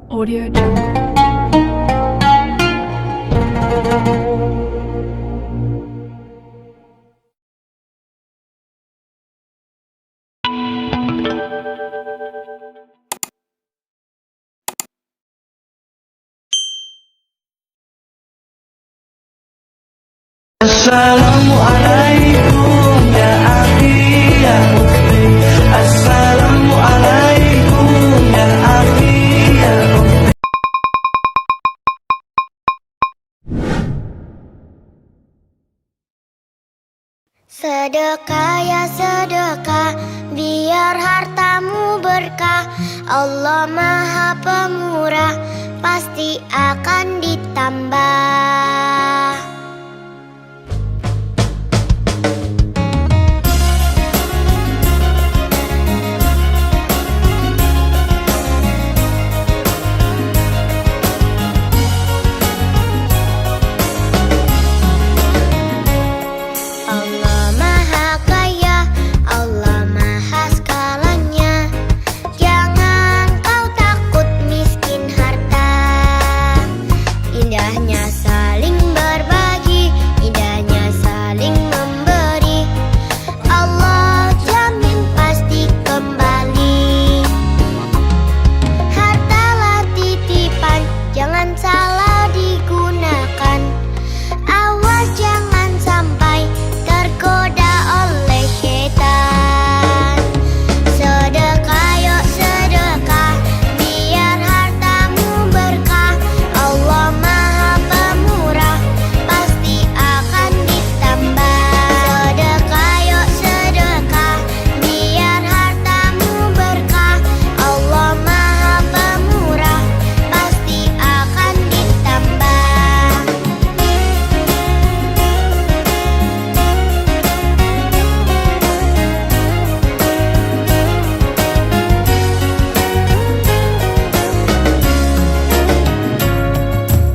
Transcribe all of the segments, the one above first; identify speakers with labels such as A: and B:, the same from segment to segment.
A: Audio Jungle.
B: Assalamualaikum ya akhi ya ukhti. Assalamualaikum ya akhi ya ukhti.
C: Sedekah ya sedekah, biar hartamu berkah. Allah Maha Pemurah, pasti akan ditambah. Allah Maha Kaya, Allah Maha segalanya. Jangan kau takut miskin harta. Indahnya saling berbagi, indahnya saling memberi. Allah jamin pasti kembali. Hartalah titipan, jangan salah digunakan. Awas jangan sampai tergoda oleh syaitan. Sedekah yuk sedekah, biar hartamu berkah. Allah Maha Pemurah, pasti akan ditambah. Sedekah yuk sedekah, biar hartamu berkah. Allah Maha Pemurah, pasti akan ditambah.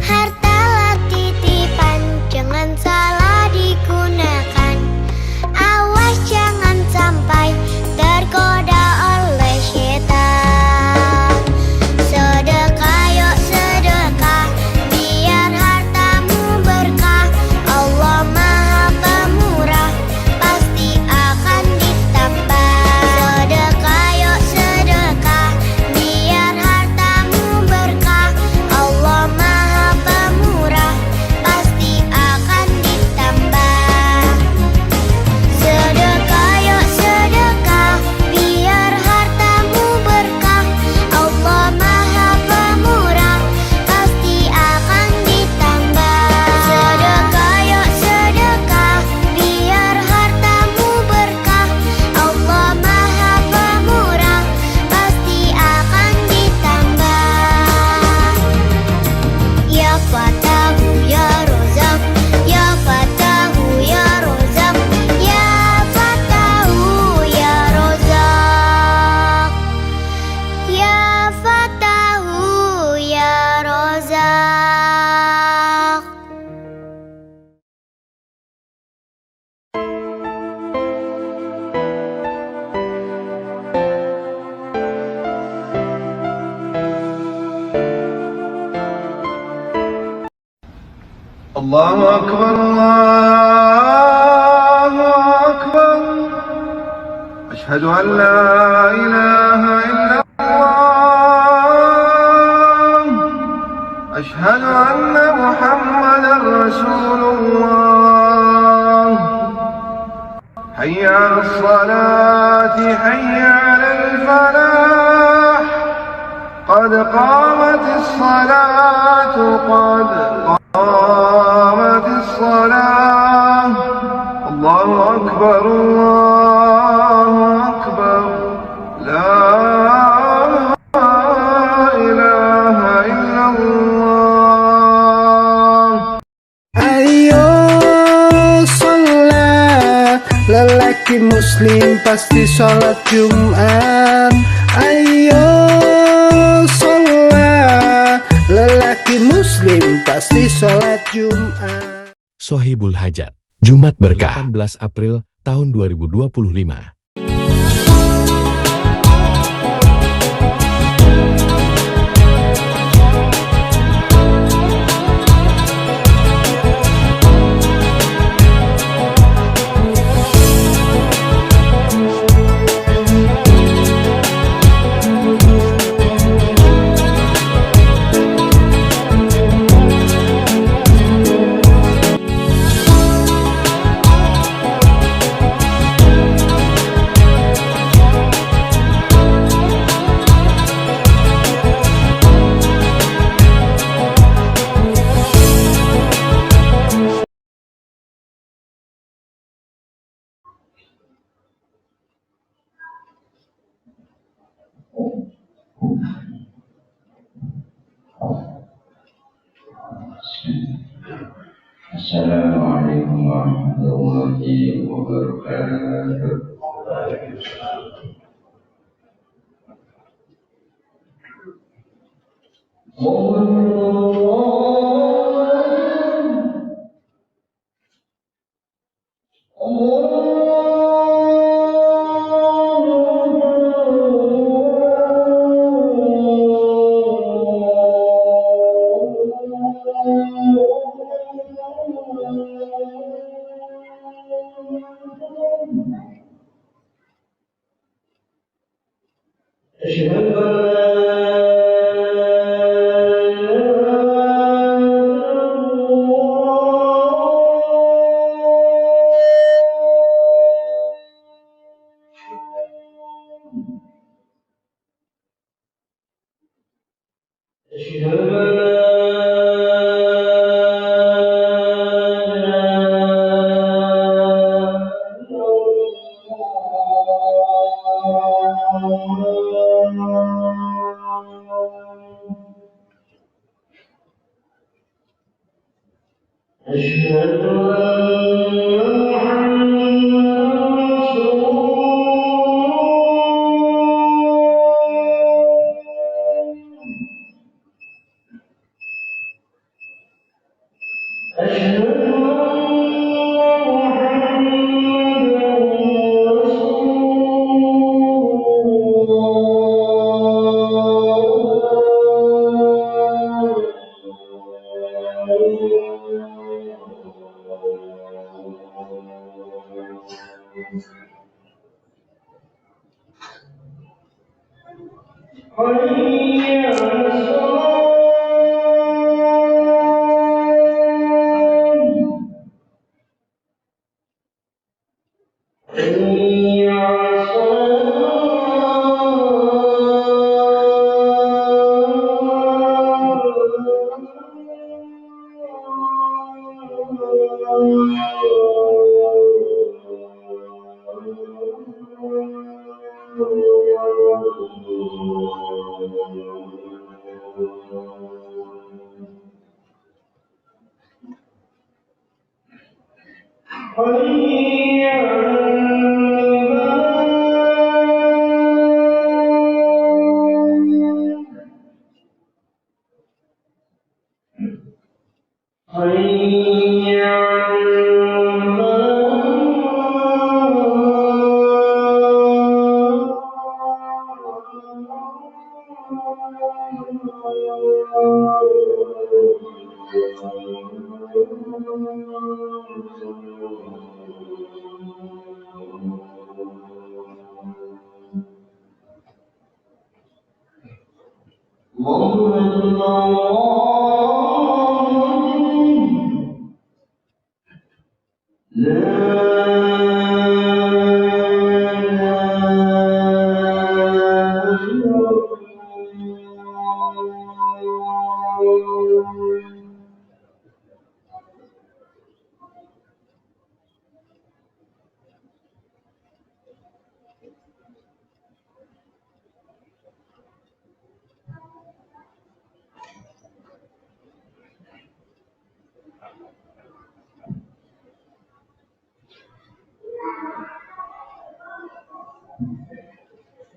C: Hartalah titipan, jangan salah digunakan. Awas jangan sampai tergoda oleh syaitan. Sedekah yuk sedekah, biar hartamu berkah. Allah Maha Pemurah, pasti akan ditambah. Sedekah yuk sedekah, biar hartamu berkah. Allah Maha Pemurah, pasti akan ditambah. Sedekah yuk sedekah, biar hartamu berkah. Allah Maha Pemurah, pasti akan ditambah. Sedekah yuk sedekah, biar hartamu berkah. Allah Maha Pemurah, pasti akan ditambah. Ya Fatahu ya Rozak, ya Fatahu ya Rozak, ya Fatahu ya Rozak, ya Fatahu ya Rozak.
B: Allahu Akbar, Allahu Akbar. Ashhadu an la ilaha illallah. Ashhadu anna Muhammadan Rasulullah. Hayya 'alas salati, hayya 'alal falah. Qad qamatis salatu, qad قامت الصلاة. الله أكبر الله أكبر. لا إله إلا الله.
D: Ayo sholat, lelaki muslim pasti sholat Jumat. Ayo sholat, lelaki muslim pasti sholat Jumat.
E: Sohibul Hajat, Jumat Berkah, 18 April tahun 2025.
A: Assalamualaikum warahmatullahi wabarakatuh.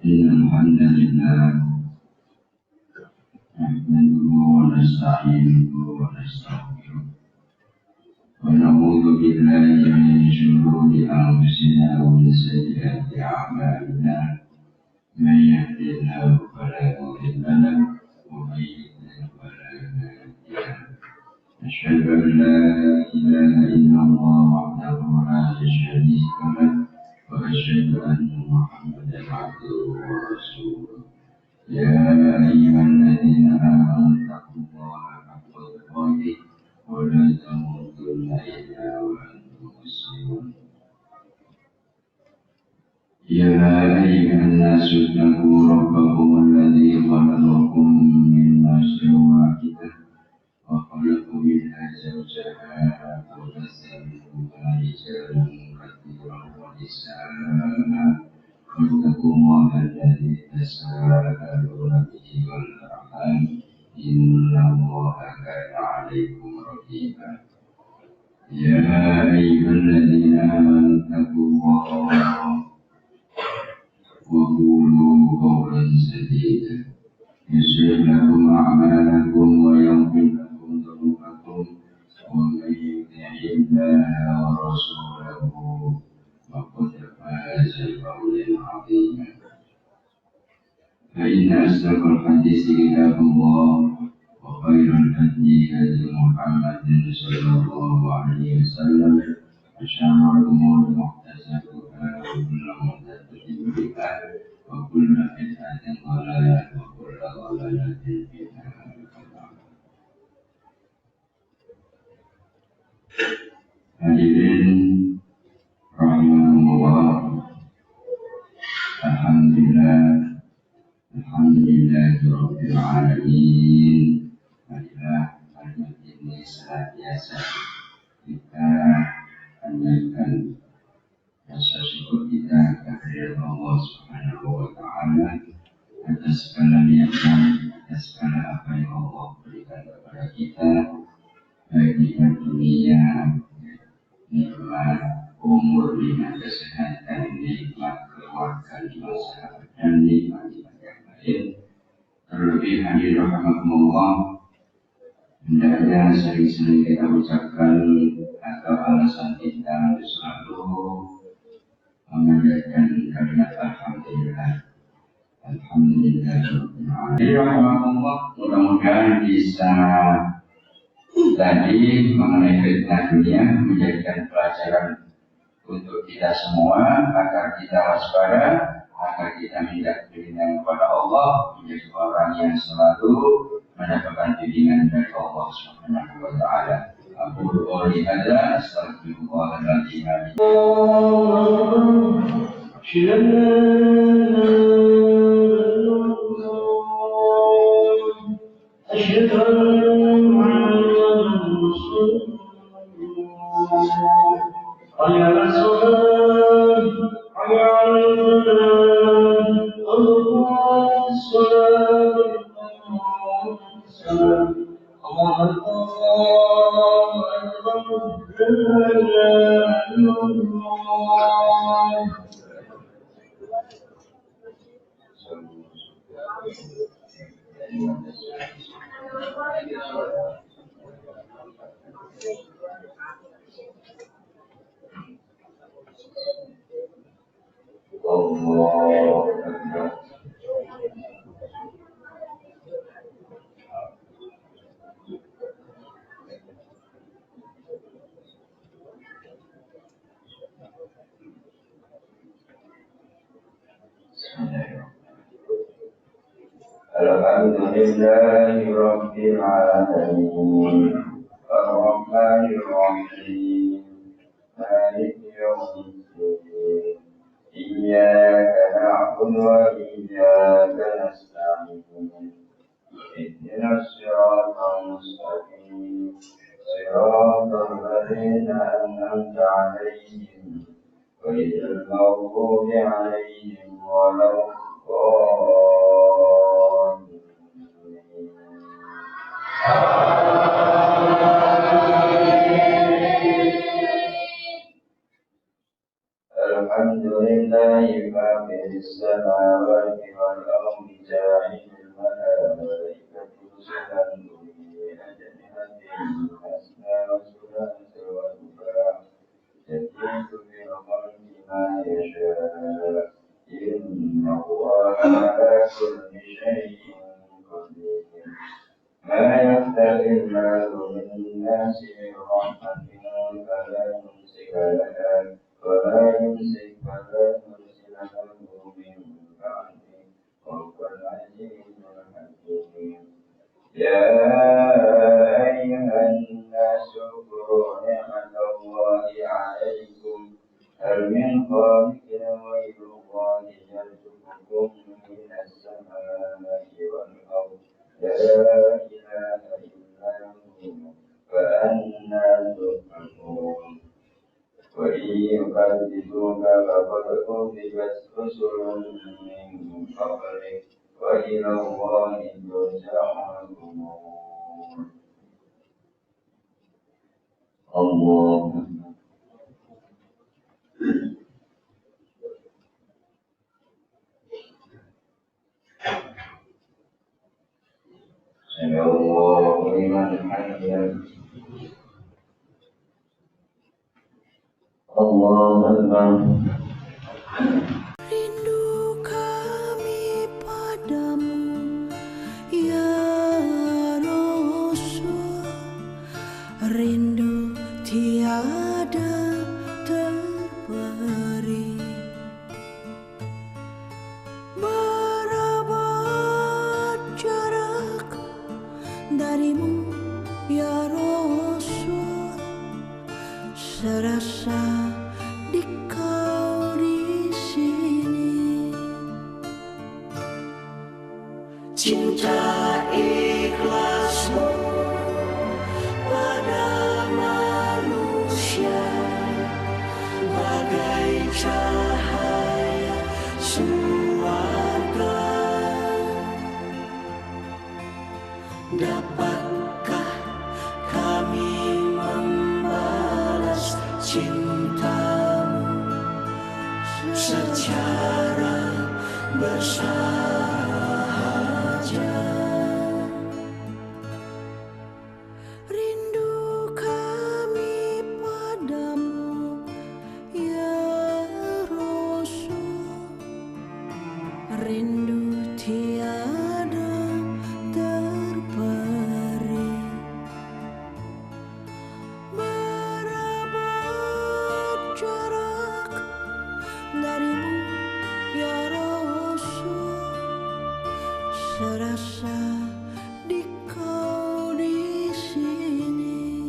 A: Alhamdulillah, nahmaduhu wa nasta'inuhu wa nastaghfiruh wa na'udzu billahi min shururi anfusina wa min sayyiati a'malina. Man yahdihillahu fala mudilla lahu wa man yudlil fala hadiya lahu. Asyhadu an la ilaha illallah wahdahu la syarika lahu wa asyhadu anna Muhammadan abduhu wa rasuluh. يا أيها الذين آمنوا اتقوا الله حق تقاته ولا تموتن إلا وأنتم مسلمون. يا أيها الناس اتقوا ربكم الذي خلقكم من نفس واحدة وخلق منها زوجها وبث منهما رجالا كثيرا ونساء. واتقوا الله الذي تساءلون به والأرحام إن الله كان عليكم رقيبا يا أيها الذين آمنوا اتقوا الله وقولوا قولا سديدا يصلح لكم أعمالكم ويغفر لكم ذنوبكم ومن يطع الله ورسوله فقد فاز فوزا عظيما فإن أصدق الحديث كتاب الله وخير الهدي هدي محمد صلى الله عليه وسلم وشر الأمور محدثاتها وكل محدثة بدعة وكل بدعة ضلالة وكل ضلالة في النار. Hadirin rahimahullah, alhamdulillahirabbil alamin. Marilah kalimat ini senantiasa kita panjatkan rasa syukur kita kehadirat Allah Subhanahu wa taala atas segala nikmat, atas segala apa yang Allah berikan kepada kita, baik nikmat dunia, nikmat umur, nikmat kesehatan, nikmat keluarga, nikmat sahabat, dan nikmat yang lain. Terlebih hadir rahmatullah, hendaknya sering-sering kita ucapkan atau alasan kita selalu memanjatkan kalimat alhamdulillah. Alhamdulillah. Jadi rahmatullah, mudah-mudahan bisa tadi mengenai fitnah dunia menjadikan pelajaran untuk kita semua agar kita waspada, agar kita minta perlindungan kepada Allah, menjadi orang yang selalu mendapatkan bimbingan dari Allah Subhanahu wa taala. Aku qouli hadza astaghfirullahal-azim. Alhamdulillahi rabbil alamin ar-rahmanir rahim maliki yawmiddin iyyaka na'budu wa iyyaka nasta'in ihdinas siratal mustaqim siratal ladzina an'amta 'alaihim ghairil maghdubi 'alaihim waladdallin. Alhamdulillahi fatiris samawati wal ardi ja'ilil malaikati rusulan uli ajnihatin masna wa thulatha wa ruba' yazidu fil khalqi ma yasha' inna Allaha ala kulli shay'in qadir. ما يفتح الله للناس من رحمة فلا يمسك لها ولا يمسك فلا مرسل له من بعده وهو العزيز الحكيم. يا أيها الناس اذكروا نعمة الله عليكم هل من خالق غير الله يرزقكم من السماء والأرض لا إله إلا هو فأنى تؤفكون. وإن يكذبوك فقد كذبت رسل من قبلك وإلى الله ترجع الأمور. Allah. Sami Allahu liman hamidah. Allahu Akbar.
B: Rindu kami padamu, ya Rasul. Rindu tiada terperi. Berabad jarak darimu, ya Rasul. Serasa di kau di sini. Cinta ikhlasmu pada manusia bagai cahaya surga. Dapatkah kami membalas cintamu secara bersahaja? Rindu kami padamu, ya Rasul. Rindu tiada terperi. Berabad jarak darimu, ya Rasul. Serasa di kau di sini.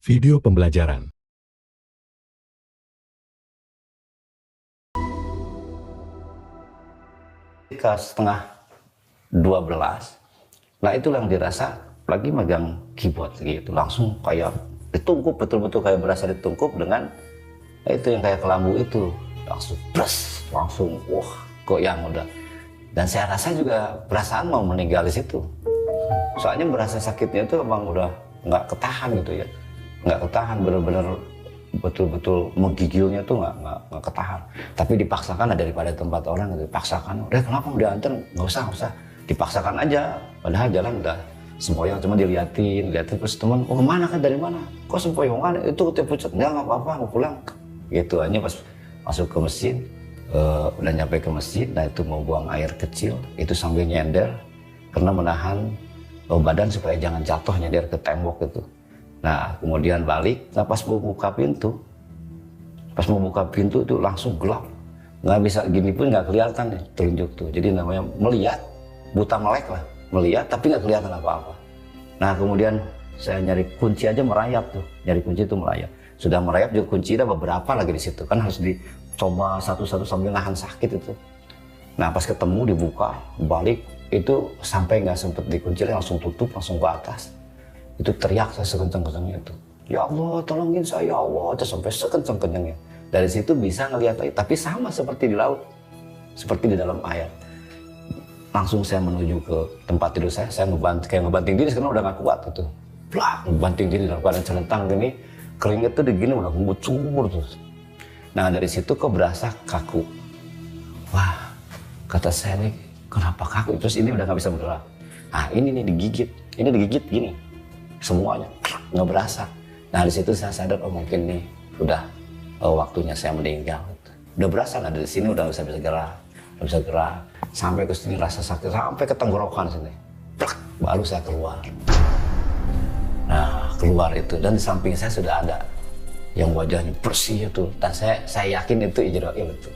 E: Video pembelajaran.
F: Ketika setengah 12, nah itu yang dirasa lagi megang keyboard gitu, langsung kayak ditungkup, betul-betul kayak berasa ditungkup dengan itu yang kayak kelambu itu, langsung pres, langsung wah goyang udah. Dan saya rasa juga perasaan mau meninggal di situ, soalnya berasa sakitnya itu emang udah nggak ketahan gitu ya, nggak ketahan, bener-bener betul-betul menggigilnya tuh nggak ketahan. Tapi dipaksakan daripada tempat orang gitu, dipaksakan. Udah kenapa udah anter, nggak usah, dipaksakan aja. Padahal jalan udah sempoyong, cuma diliatin terus teman, oh kemana kan, dari mana? Kok sempoyongan itu pucat? Nggak apa-apa, mau pulang. Gitu aja pas masuk ke masjid, udah nyampe ke masjid, nah itu mau buang air kecil, itu sambil nyender karena menahan badan supaya jangan jatuh nyender ke tembok gitu. Nah kemudian balik, nah pas mau buka pintu itu langsung gelap, nggak bisa gini pun nggak kelihatan nih telunjuk tuh. Jadi namanya melihat, buta melek lah, melihat tapi nggak kelihatan apa-apa. Nah kemudian saya nyari kunci aja merayap tuh, nyari kunci itu merayap. Sudah merayap juga kunci ada beberapa lagi di situ, kan harus dicoba satu-satu sambil nahan sakit itu. Nah pas ketemu dibuka, balik itu sampai nggak sempet dikunci, langsung tutup, langsung ke atas. Itu teriak saya sekencang-kencangnya itu, ya Allah tolongin saya, ya Allah, itu sampai sekencang-kencangnya. Dari situ bisa ngelihat lagi, tapi sama seperti di laut, seperti di dalam air. Langsung saya menuju ke tempat tidur saya kayak ngebanting diri karena udah nggak kuat gitu. Plak, ngebanting diri dalam keadaan celentang gini, keringet tuh begini udah ngebut sumur terus. Nah dari situ kok berasa kaku. Wah, kata saya nih, kenapa kaku? Terus ini udah nggak bisa bergerak. Ah ini nih digigit gini. Semuanya nggak berasa. Nah di situ saya sadar, oh mungkin nih udah waktunya saya meninggal. Udah berasa, nah dari sini udah nggak bisa gerak, sampai ke sini rasa sakit sampai ke tenggorokan sini. Plak, baru saya keluar. Nah keluar itu, dan di samping saya sudah ada yang wajahnya bersih itu, dan saya yakin itu Ijrail itu.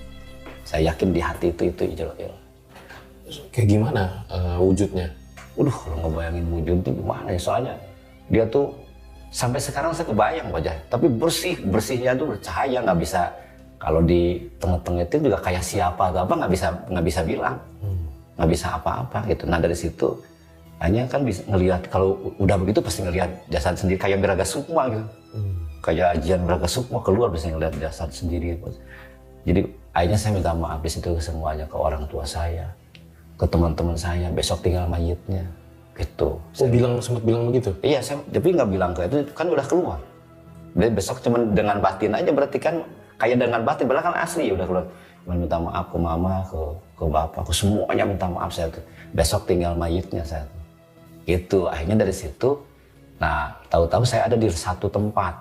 F: Saya yakin di hati itu Ijrail.
G: Kayak gimana wujudnya?
F: Waduh, kalau ngebayangin Mujun tuh gimana ya, soalnya dia tuh sampai sekarang saya kebayang wajah, tapi bersihnya tuh bercahaya, nggak bisa, kalau di tengah-tengah itu juga kayak siapa atau apa nggak bisa bilang, nggak bisa apa-apa gitu. Nah dari situ hanya kan bisa ngelihat, kalau udah begitu pasti ngelihat jasad sendiri kayak Biraga Sukma gitu, kayak ajian Biraga Sukma keluar bisa ngelihat jasad sendiri. Jadi akhirnya saya minta maaf di situ semuanya, ke orang tua saya, ke teman-teman saya, besok tinggal mayitnya gitu.
G: Sempat bilang begitu?
F: Iya, tapi nggak bilang ke itu, kan udah keluar. Jadi besok cuma dengan batin aja, berarti kan kayak dengan batin, padahal kan asli udah keluar. Cuma minta maaf ke mama, ke bapak, ke semuanya minta maaf saya tuh. Besok tinggal mayitnya saya tuh. Gitu, akhirnya dari situ, nah tahu-tahu saya ada di satu tempat.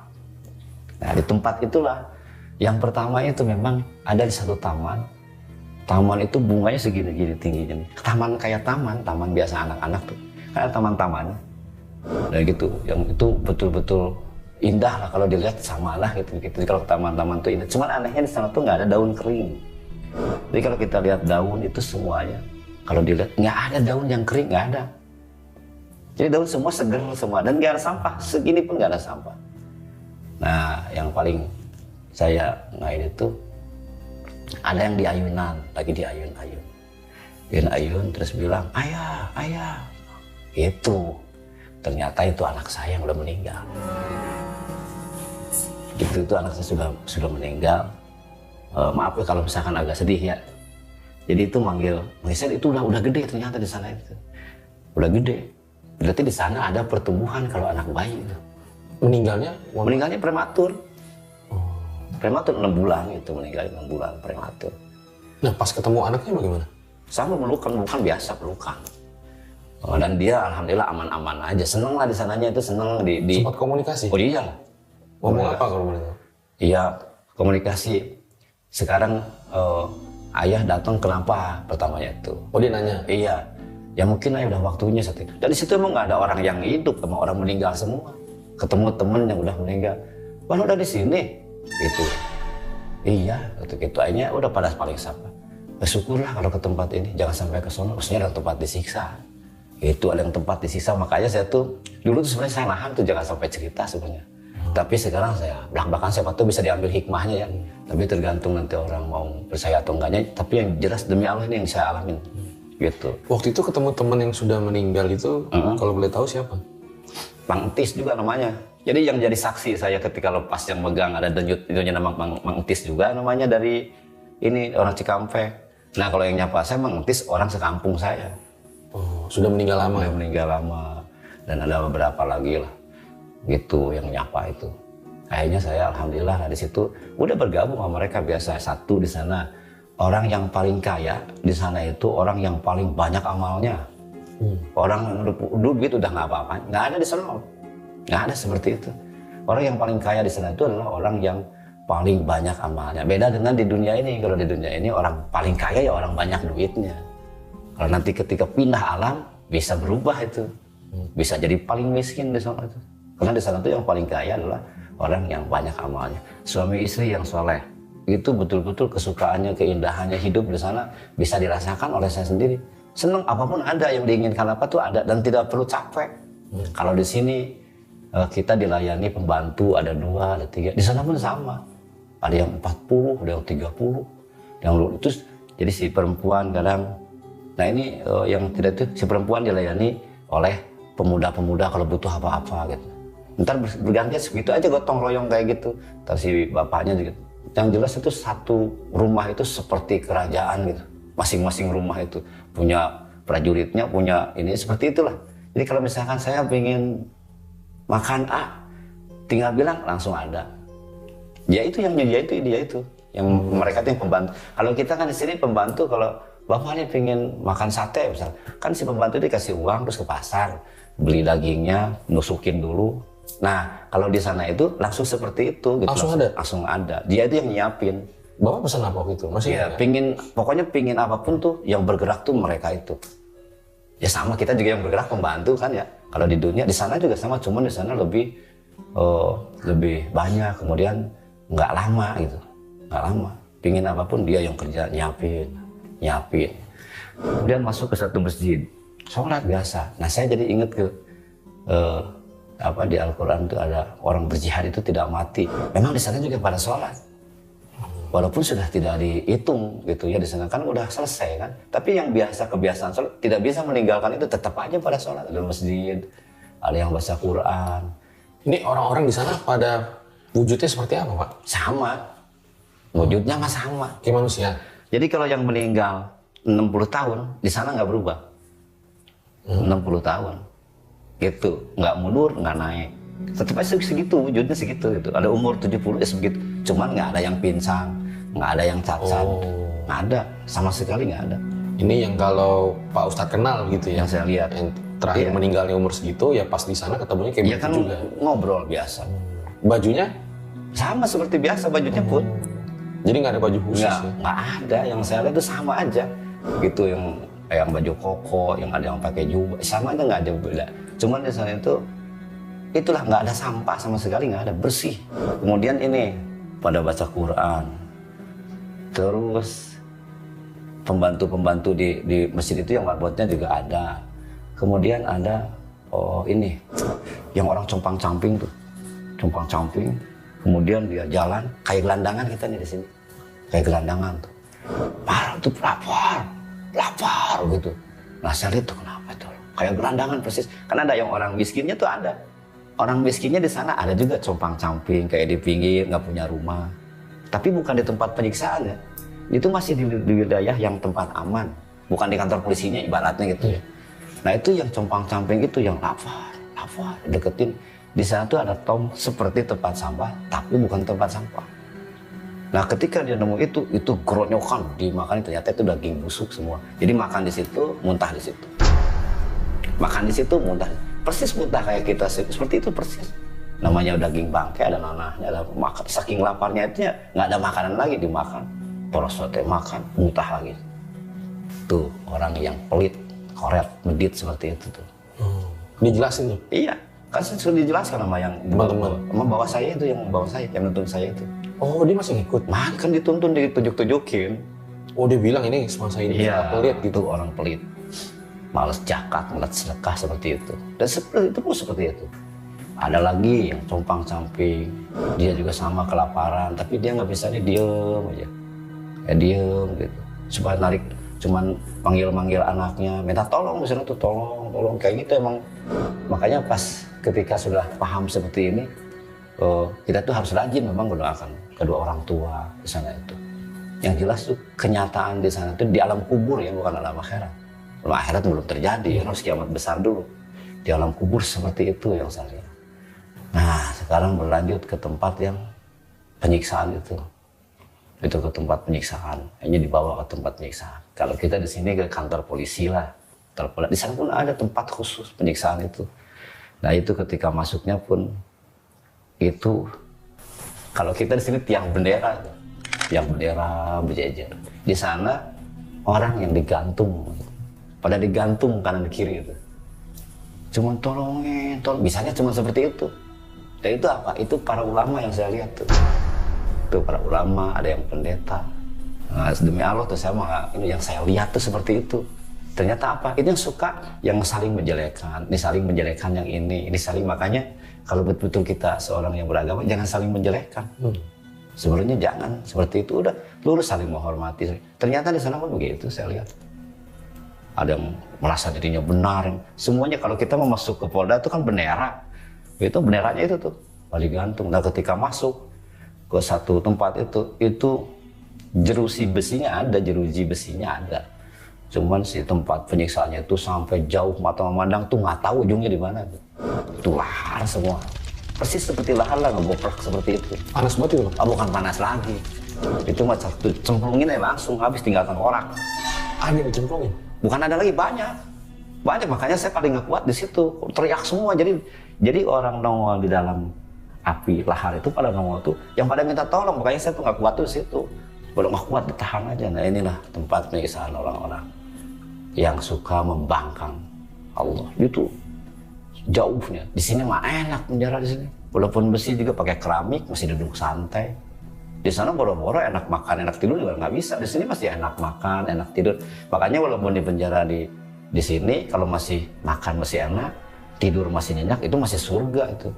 F: Nah di tempat itulah, yang pertama itu memang ada di satu taman. Taman itu bunganya segini-gini tingginya nih. Taman kayak taman biasa anak-anak tuh. Kayak taman-taman. Dan gitu, yang itu betul-betul indah lah kalau dilihat, sama lah gitu. Kalau taman-taman tuh indah. Cuman anehnya di sana tuh nggak ada daun kering. Jadi kalau kita lihat daun itu semuanya, kalau dilihat nggak ada daun yang kering, nggak ada. Jadi daun semua seger semua, dan nggak ada sampah. Segini pun nggak ada sampah. Nah, yang paling saya ngain itu ada yang di ayunan, lagi di ayun-ayun, terus bilang, ayah, itu ternyata itu anak saya yang udah meninggal. Itu anak saya sudah meninggal. Maaf ya kalau misalkan agak sedih ya. Jadi itu manggil saya, itu udah gede ternyata di sana itu, udah gede. Berarti di sana ada pertumbuhan kalau anak bayi itu. Meninggalnya prematur. Prematur 6 bulan itu, meninggal 6 bulan prematur.
G: Nah pas ketemu anaknya bagaimana?
F: Sama pelukan biasa pelukan. Dan dia alhamdulillah aman-aman aja, seneng lah di sananya itu, seneng di
G: Sempat komunikasi?
F: Oh iya lah.
G: Ngomong apa kalau boleh tahu?
F: Iya, komunikasi. Sekarang ayah datang kenapa pertamanya itu?
G: Oh dia nanya?
F: Iya. Ya mungkin ayah udah waktunya saat itu. Dan di situ emang nggak ada orang yang hidup, emang orang meninggal semua. Ketemu temen yang udah meninggal. Wah udah di sini, gitu. Iya, gitu. Akhirnya udah pada paling sapa. Bersyukurlah kalau ke tempat ini, jangan sampai ke sono. Maksudnya ada tempat disiksa. Itu ada yang tempat disiksa, makanya saya tuh dulu tuh sebenarnya saya nahan tuh jangan sampai cerita sebenarnya. Tapi sekarang saya belak-belakan, siapa tuh bisa diambil hikmahnya ya. Tapi tergantung nanti orang mau percaya atau enggaknya. Tapi yang jelas demi Allah ini yang saya alamin. Gitu.
G: Waktu itu ketemu teman yang sudah meninggal itu, kalau boleh tahu siapa?
F: Bang Entis juga namanya. Jadi yang jadi saksi saya ketika lepas yang megang ada denyut, itu nama Bang Entis juga namanya, dari ini orang Cikampek. Nah kalau yang nyapa saya Bang Entis orang sekampung saya.
G: Oh, sudah meninggal lama?
F: Sudah meninggal lama. Dan ada beberapa lagi lah gitu yang nyapa itu. Akhirnya saya alhamdulillah di situ udah bergabung sama mereka. Biasa satu di sana orang yang paling kaya di sana itu orang yang paling banyak amalnya. Orang duit udah nggak apa-apa, nggak ada di sana, nggak ada seperti itu. Orang yang paling kaya di sana itu adalah orang yang paling banyak amalnya. Beda dengan di dunia ini. Kalau di dunia ini orang paling kaya ya orang banyak duitnya. Kalau nanti ketika pindah alam bisa berubah itu, bisa jadi paling miskin di sana itu. Karena di sana tuh yang paling kaya adalah orang yang banyak amalnya. Suami istri yang soleh, itu betul-betul kesukaannya, keindahannya hidup di sana bisa dirasakan oleh saya sendiri. Seneng apapun ada, yang diinginkan apa tuh ada, dan tidak perlu capek. Kalau di sini kita dilayani pembantu ada 2, ada 3, di sana pun sama. Ada yang 40, ada yang 30, yang itu jadi si perempuan kadang. Nah ini yang tidak itu, si perempuan dilayani oleh pemuda-pemuda kalau butuh apa-apa gitu. Ntar bergantian segitu aja gotong royong kayak gitu. Ntar si bapaknya juga. Yang jelas itu satu rumah itu seperti kerajaan gitu. Masing-masing rumah itu punya prajuritnya, punya ini, seperti itulah. Jadi kalau misalkan saya ingin makan tinggal bilang langsung ada. Dia itu yang nyediain, dia itu yang mereka itu yang pembantu. Kalau kita kan di sini pembantu, kalau bapak nih pengen makan sate misalnya, kan si pembantu dikasih uang terus ke pasar beli dagingnya, nusukin dulu. Nah kalau di sana itu langsung seperti itu gitu. Langsung ada. Dia itu yang nyiapin.
G: Bapak pesan apa waktu itu? Masih
F: ya, pokoknya pingin apapun tuh yang bergerak tuh mereka itu. Ya sama kita juga yang bergerak pembantu kan ya. Kalau di dunia di sana juga sama, cuman di sana lebih banyak, kemudian nggak lama gitu, nggak lama. Pingin apapun dia yang kerja nyiapin. Kemudian masuk ke satu masjid. Sholat biasa. Nah saya jadi ingat ke di Al-Quran itu ada orang berjihad itu tidak mati. Memang di sana juga pada sholat. Walaupun sudah tidak dihitung gitu ya, di sana kan udah selesai kan. Tapi yang biasa kebiasaan sholat tidak bisa meninggalkan itu, tetap aja pada sholat. Ada masjid, ada yang baca Quran.
G: Ini orang-orang di sana pada wujudnya seperti apa, Pak?
F: Sama. Wujudnya mah sama.
G: Kayak manusia.
F: Jadi kalau yang meninggal 60 tahun di sana nggak berubah. 60 tahun. Gitu, nggak mundur, nggak naik. Tetap aja segitu, wujudnya segitu gitu. Ada umur 70 ya segitu. Cuman nggak ada yang pinsang, nggak ada yang cacat, nggak ada, sama sekali nggak ada.
G: Ini yang kalau Pak Ustadz kenal gitu ya?
F: Yang saya lihat.
G: Yang terakhir meninggalnya umur segitu, ya pas di sana ketemunya kayak
F: Ya
G: begitu
F: kan
G: juga.
F: ngobrol biasa.
G: Bajunya?
F: Sama seperti biasa bajunya pun.
G: Jadi nggak ada baju khusus ya?
F: Nggak ada, yang saya lihat itu sama aja. Gitu yang baju koko, yang ada yang pakai jubah, sama aja, nggak ada beda. Cuman di sana itulah nggak ada sampah sama sekali, nggak ada, bersih. Kemudian ini pada baca Quran, terus pembantu-pembantu di masjid itu yang marbotnya juga ada. Kemudian ada ini yang orang compang-camping tuh, compang-camping. Kemudian dia jalan kayak gelandangan kita nih di sini, kayak gelandangan tuh. Parah tuh, lapar gitu. Nah saya lihat tuh kenapa tuh, kayak gelandangan persis. Karena ada yang orang miskinnya tuh ada. Orang miskinnya di sana ada juga compang-camping kayak di pinggir, nggak punya rumah. Tapi bukan di tempat penyiksaan ya. Itu masih di wilayah yang tempat aman, bukan di kantor polisinya ibaratnya gitu ya. Nah itu yang compang-camping itu yang lapar deketin. Di sana tuh ada tong seperti tempat sampah, tapi bukan tempat sampah. Nah ketika dia nemu itu geronyokan dimakan, ternyata itu daging busuk semua. Jadi makan di situ, muntah di situ. Makan di situ, muntah. Persis muntah kayak kita seperti itu persis. Namanya daging bangkai, ada nanahnya, ada makan. Saking laparnya itu nggak ada makanan lagi dimakan. Porosote makan, muntah lagi. Tuh orang yang pelit, koret, medit seperti itu tuh.
G: Dijelasin tuh?
F: Iya. Kan sudah dijelaskan sama yang
G: teman-teman,
F: sama bawa saya itu, yang bawa saya, yang nuntun saya itu.
G: Oh dia masih ngikut?
F: Makan dituntun, ditunjuk-tunjukin.
G: Oh dia bilang ini semasa ini pelit gitu.
F: Orang pelit, males zakat, males sedekah seperti itu. Dan seperti itu pun seperti itu. Ada lagi yang compang-camping, dia juga sama kelaparan, tapi dia nggak bisa, dia diem aja, kayak diem gitu. Supaya narik, cuman manggil-manggil anaknya, minta tolong di sana tuh, tolong kayak gitu emang. Makanya pas ketika sudah paham seperti ini, kita tuh harus rajin memang mendoakan kedua orang tua di sana itu. Yang jelas tuh kenyataan di sana tuh di alam kubur ya, bukan alam akhirat. Alam akhirat belum terjadi, harus kiamat besar dulu. Di alam kubur seperti itu yang saya lihat. Nah sekarang berlanjut ke tempat yang penyiksaan itu. Itu ke tempat penyiksaan, hanya dibawa ke tempat penyiksaan. Kalau kita di sini ke kantor polisi lah. Di sana pun ada tempat khusus penyiksaan itu. Nah itu ketika masuknya pun itu, kalau kita di sini tiang bendera berjejer. Di sana orang yang digantung, pada digantung kanan kiri itu. Cuman tolongin, bisanya cuma seperti itu. Dan itu apa? Itu para ulama yang saya lihat tuh. Itu para ulama, ada yang pendeta. Nah, demi Allah tuh saya ini yang saya lihat tuh seperti itu. Ternyata apa? Itu yang suka, yang saling menjelekkan, ini saling menjelekkan yang ini saling, makanya kalau betul-betul kita seorang yang beragama jangan saling menjelekkan. Sebenarnya jangan seperti itu, udah lurus saling menghormati. Ternyata di sana pun begitu saya lihat. Ada yang merasa dirinya benar, semuanya. Kalau kita mau masuk ke Polda itu kan bendera, itu benderanya itu tuh digantung. Nah ketika masuk ke satu tempat itu jeruji besinya ada. Cuman si tempat penyiksaannya itu sampai jauh mata memandang tuh nggak tahu ujungnya di mana. Itu lahar semua, persis seperti lahar lah, ngeboprak seperti itu.
G: Panas banget itu?
F: Oh, bukan panas lagi, itu mah satu cemplungin aja langsung habis, tinggal tengkorak.
G: Ada yang dicemplungin?
F: Bukan, ada lagi, banyak, makanya saya paling nggak kuat di situ, teriak semua. Jadi orang nongol di dalam api lahar itu pada nongol tuh, yang pada minta tolong, makanya saya tuh nggak kuat tuh di situ. Kalau nggak kuat ditahan aja. Nah inilah tempat penyiksaan orang-orang yang suka membangkang Allah. Itu jauhnya. Di sini mah enak penjara di sini. Walaupun besi juga pakai keramik, masih duduk santai. Di sana boro-boro enak makan, enak tidur juga nggak bisa. Di sini masih enak makan, enak tidur. Makanya walaupun di penjara di Di sini kalau masih makan masih enak, tidur masih nyenyak, itu masih surga itu.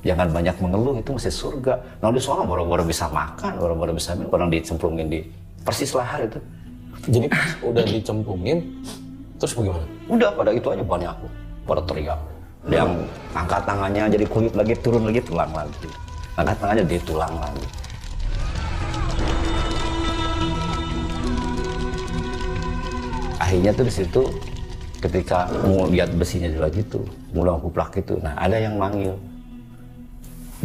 F: Jangan banyak mengeluh, itu masih surga. Nah di sana baru-baru bisa makan, baru-baru bisa minum, orang dicemplungin di persis lahar itu.
G: Jadi pas udah dicemplungin, terus bagaimana?
F: Udah pada itu aja banyak aku, pada teriak. Ada yang angkat tangannya jadi kulit lagi, turun lagi, tulang lagi. Angkat tangannya jadi tulang lagi. Akhirnya tuh di situ ketika mau lihat besinya juga gitu, mulai kuplak gitu. Nah ada yang manggil,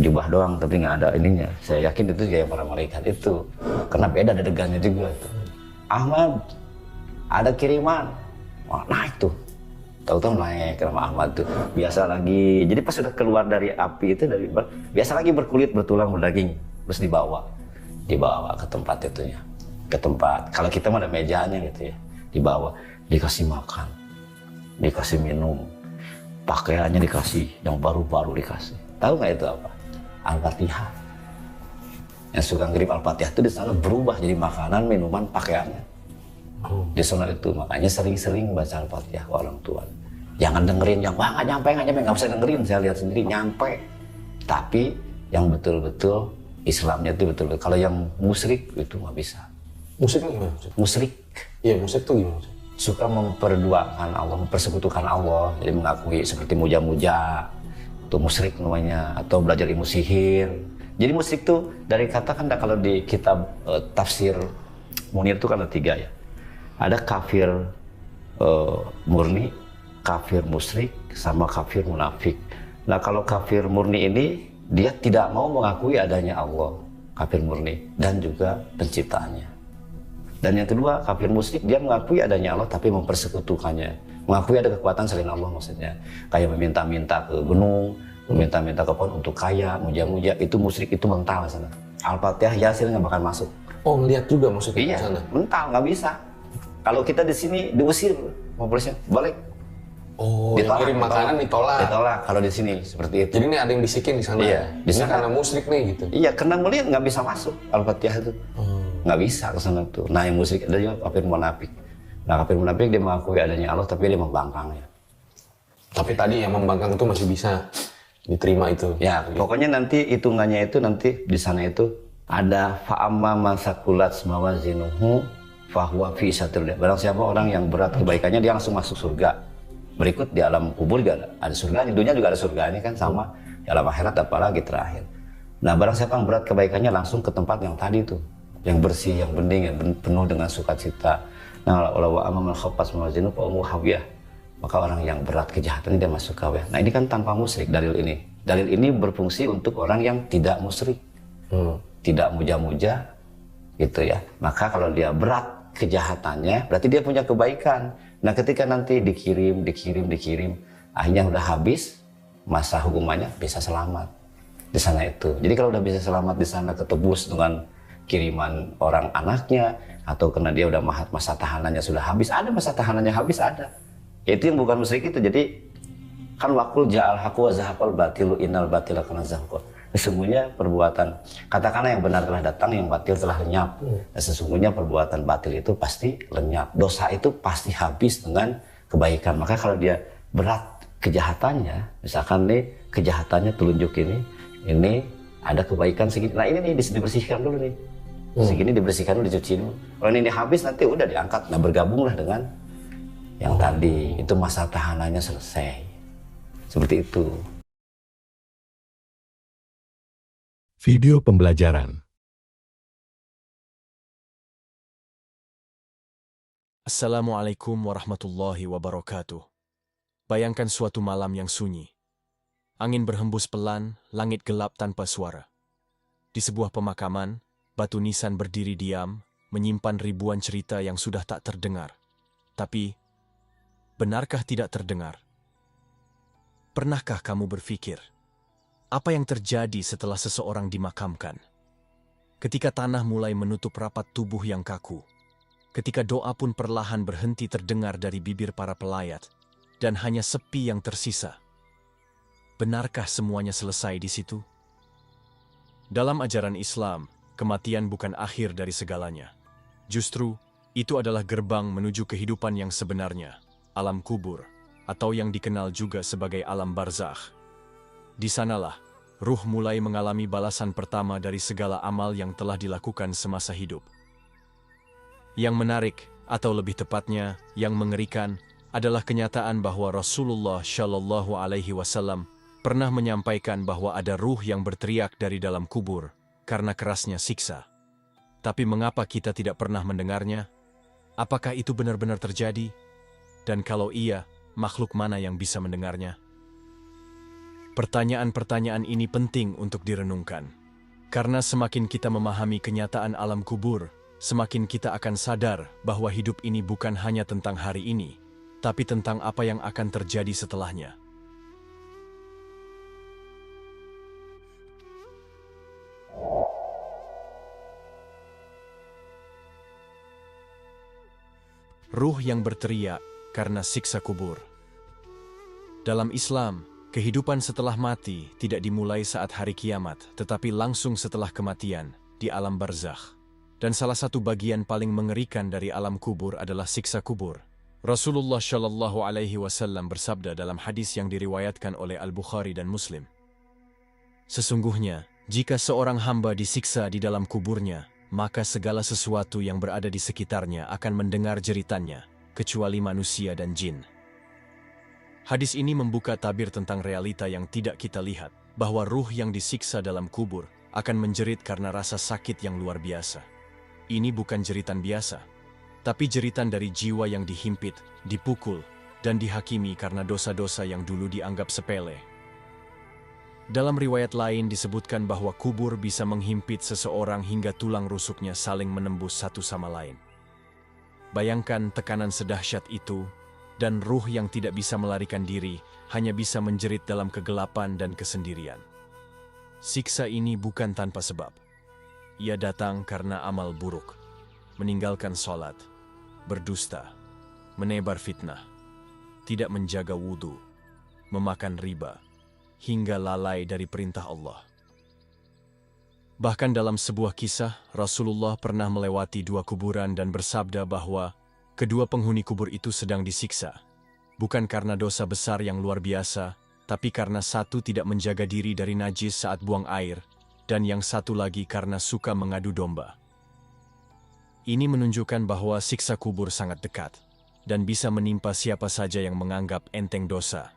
F: jubah doang tapi nggak ada ininya. Saya yakin itu kayak para malaikat itu, karena beda adegannya juga. Ahmad, ada kiriman. Wah, naik tuh. Tahu-tahu naik ke rumah Ahmad tuh. Biasa lagi. Jadi pas sudah keluar dari api itu biasa lagi berkulit, bertulang, berdaging, terus dibawa ke tempat itunya. Ke tempat. Kalau kita mah ada mejanya gitu ya. Dibawa, dikasih makan, dikasih minum, pakaiannya dikasih, yang baru-baru dikasih. Tahu nggak itu apa? Al-Fatihah. Yang suka ngirim Al-Fatihah itu di sana berubah jadi makanan, minuman, pakaiannya. Di sana itu makanya sering-sering baca Al-Fatihah ke orang tua. Jangan dengerin yang wah nggak nyampe, nggak bisa dengerin. Saya lihat sendiri nyampe. Tapi yang betul-betul Islamnya itu betul-betul. Kalau yang musyrik itu nggak bisa.
G: Musyrik gimana?
F: Musyrik.
G: Iya, musyrik tuh gimana?
F: Suka memperduakan Allah, mempersekutukan Allah. Jadi mengakui seperti muja-muja. Itu musyrik namanya. Atau belajar ilmu sihir. Jadi musyrik tuh dari kata kan kalau di kitab tafsir Munir itu kan ada 3 ya. Ada kafir murni, kafir musyrik, sama kafir munafik. Nah kalau kafir murni ini dia tidak mau mengakui adanya Allah, kafir murni, dan juga penciptaannya. Dan yang kedua, kafir musyrik, dia mengakui adanya Allah tapi mempersekutukannya. Mengakui ada kekuatan selain Allah maksudnya. Kayak meminta-minta ke gunung, meminta-minta ke pohon untuk kaya, muja-muja, itu musyrik, itu mental sana. Al-Fatihah, Yasin nggak bakal masuk.
G: Oh, ngeliat juga maksudnya
F: Iya,
G: ke sana?
F: mental, nggak bisa. Kalau kita di sini diusir, mau polisi balik.
G: Oh, yang kirim makanan ditolak.
F: Ditolak kalau di sini seperti itu.
G: Jadi ini ada yang bisikin di sana.
F: Iya, di
G: Ini
F: sana.
G: karena musyrik nih gitu.
F: Iya, karena melihat nggak bisa masuk Al-Fatihah itu. Nggak bisa ke sana tuh. Nah yang musyrik ada juga kafir munafik. Nah kafir munafik dia mengakui adanya Allah tapi dia membangkangnya.
G: Tapi tadi yang membangkang itu masih bisa diterima itu.
F: Ya, pokoknya nanti hitungannya itu nanti di sana itu ada fa'amma masakulat mawazinuhu fahuwa fi satir. Barang siapa orang yang berat kebaikannya dia langsung masuk surga. Berikut di alam kubur juga ada surga, di dunia juga ada surga ini kan sama. Di alam akhirat apalagi terakhir. Nah, barang siapa yang berat kebaikannya langsung ke tempat yang tadi tuh, yang bersih, yang bening, yang penuh dengan sukacita. Nah, wa amma man khaffat mawazinuhu fa ummuhu hawiyah. Maka orang yang berat kejahatannya dia masuk kawah. Nah, ini kan tanpa musyrik dalil ini. Dalil ini berfungsi untuk orang yang tidak musyrik. Tidak muja-muja gitu ya. Maka kalau dia berat kejahatannya berarti dia punya kebaikan. Nah ketika nanti dikirim akhirnya udah habis masa hukumannya, bisa selamat di sana itu. Jadi kalau udah bisa selamat di sana, ketebus dengan kiriman orang anaknya, atau karena dia udah masa tahanannya sudah habis, ada masa tahanannya habis, ada. Itu yang bukan musyrik itu. Jadi kan wakul ja'al haqu wa zahaqal batilu innal batila kana zahuqa. Sesungguhnya perbuatan, katakanlah yang benar telah datang, yang batil telah lenyap. Dan sesungguhnya perbuatan batil itu pasti lenyap. Dosa itu pasti habis dengan kebaikan. Maka kalau dia berat kejahatannya, misalkan nih kejahatannya telunjuk ini ada kebaikan segini. Nah ini nih dibersihkan dulu nih. Segini dibersihkan dulu, dicuci dulu. Kalau ini habis nanti udah diangkat. Nah bergabunglah dengan yang tadi. Itu masa tahanannya selesai. Seperti itu.
E: Video pembelajaran.
H: Assalamualaikum warahmatullahi wabarakatuh. Bayangkan suatu malam yang sunyi. Angin berhembus pelan, langit gelap tanpa suara. Di sebuah pemakaman, batu nisan berdiri diam, menyimpan ribuan cerita yang sudah tak terdengar. Tapi, benarkah tidak terdengar? Pernahkah kamu berpikir, apa yang terjadi setelah seseorang dimakamkan? Ketika tanah mulai menutup rapat tubuh yang kaku, ketika doa pun perlahan berhenti terdengar dari bibir para pelayat, dan hanya sepi yang tersisa. Benarkah semuanya selesai di situ? Dalam ajaran Islam, kematian bukan akhir dari segalanya. Justru, itu adalah gerbang menuju kehidupan yang sebenarnya. alam kubur, atau yang dikenal juga sebagai alam barzakh. Di sanalah, ruh mulai mengalami balasan pertama dari segala amal yang telah dilakukan semasa hidup. Yang menarik, atau lebih tepatnya, yang mengerikan, adalah kenyataan bahwa Rasulullah Shallallahu Alaihi Wasallam pernah menyampaikan bahwa ada ruh yang berteriak dari dalam kubur karena kerasnya siksa. Tapi mengapa kita tidak pernah mendengarnya? Apakah itu benar-benar terjadi? Dan kalau iya, makhluk mana yang bisa mendengarnya? Pertanyaan-pertanyaan ini penting untuk direnungkan. Karena semakin kita memahami kenyataan alam kubur, semakin kita akan sadar bahwa hidup ini bukan hanya tentang hari ini, tapi tentang apa yang akan terjadi setelahnya. Ruh yang berteriak karena siksa kubur. Dalam Islam, kehidupan setelah mati tidak dimulai saat hari kiamat, tetapi langsung setelah kematian, di alam barzakh. Dan salah satu bagian paling mengerikan dari alam kubur adalah siksa kubur. Rasulullah Shallallahu Alaihi Wasallam bersabda dalam hadis yang diriwayatkan oleh Al-Bukhari dan Muslim. Sesungguhnya, jika seorang hamba disiksa di dalam kuburnya, maka segala sesuatu yang berada di sekitarnya akan mendengar jeritannya, kecuali manusia dan jin. Hadis ini membuka tabir tentang realita yang tidak kita lihat, bahwa ruh yang disiksa dalam kubur akan menjerit karena rasa sakit yang luar biasa. Ini bukan jeritan biasa, tapi jeritan dari jiwa yang dihimpit, dipukul, dan dihakimi karena dosa-dosa yang dulu dianggap sepele. Dalam riwayat lain disebutkan bahwa kubur bisa menghimpit seseorang hingga tulang rusuknya saling menembus satu sama lain. Bayangkan tekanan sedahsyat itu, dan ruh yang tidak bisa melarikan diri hanya bisa menjerit dalam kegelapan dan kesendirian. Siksa ini bukan tanpa sebab. Ia datang karena amal buruk, meninggalkan sholat, berdusta, menebar fitnah, tidak menjaga wudhu, memakan riba, hingga lalai dari perintah Allah. Bahkan dalam sebuah kisah, Rasulullah pernah melewati 2 kuburan dan bersabda bahwa kedua penghuni kubur itu sedang disiksa, bukan karena dosa besar yang luar biasa, tapi karena satu tidak menjaga diri dari najis saat buang air, dan yang satu lagi karena suka mengadu domba. Ini menunjukkan bahwa siksa kubur sangat dekat, dan bisa menimpa siapa saja yang menganggap enteng dosa.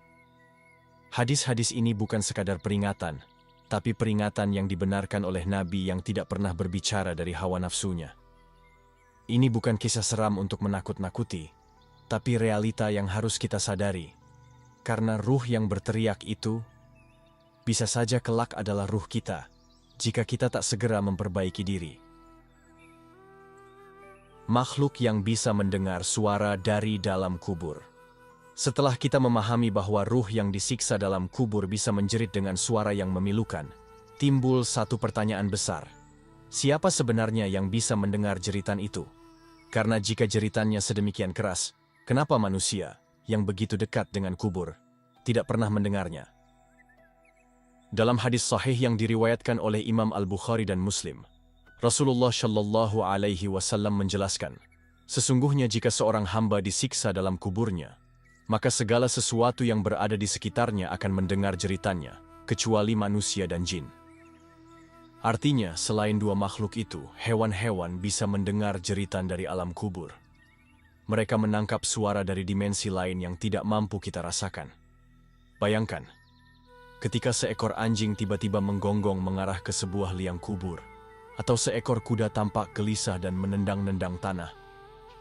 H: Hadis-hadis ini bukan sekadar peringatan, tapi peringatan yang dibenarkan oleh Nabi yang tidak pernah berbicara dari hawa nafsunya. Ini bukan kisah seram untuk menakut-nakuti, tapi realita yang harus kita sadari. Karena ruh yang berteriak itu, bisa saja kelak adalah ruh kita, jika kita tak segera memperbaiki diri. Makhluk yang bisa mendengar suara dari dalam kubur. Setelah kita memahami bahwa ruh yang disiksa dalam kubur bisa menjerit dengan suara yang memilukan, timbul satu pertanyaan besar. Siapa sebenarnya yang bisa mendengar jeritan itu? Karena jika jeritannya sedemikian keras, kenapa manusia, yang begitu dekat dengan kubur, tidak pernah mendengarnya? Dalam hadis sahih yang diriwayatkan oleh Imam Al-Bukhari dan Muslim, Rasulullah Shallallahu Alaihi Wasallam menjelaskan, sesungguhnya jika seorang hamba disiksa dalam kuburnya, maka segala sesuatu yang berada di sekitarnya akan mendengar jeritannya, kecuali manusia dan jin. Artinya, selain 2 makhluk itu, hewan-hewan bisa mendengar jeritan dari alam kubur. Mereka menangkap suara dari dimensi lain yang tidak mampu kita rasakan. Bayangkan, ketika seekor anjing tiba-tiba menggonggong mengarah ke sebuah liang kubur, atau seekor kuda tampak gelisah dan menendang-nendang tanah,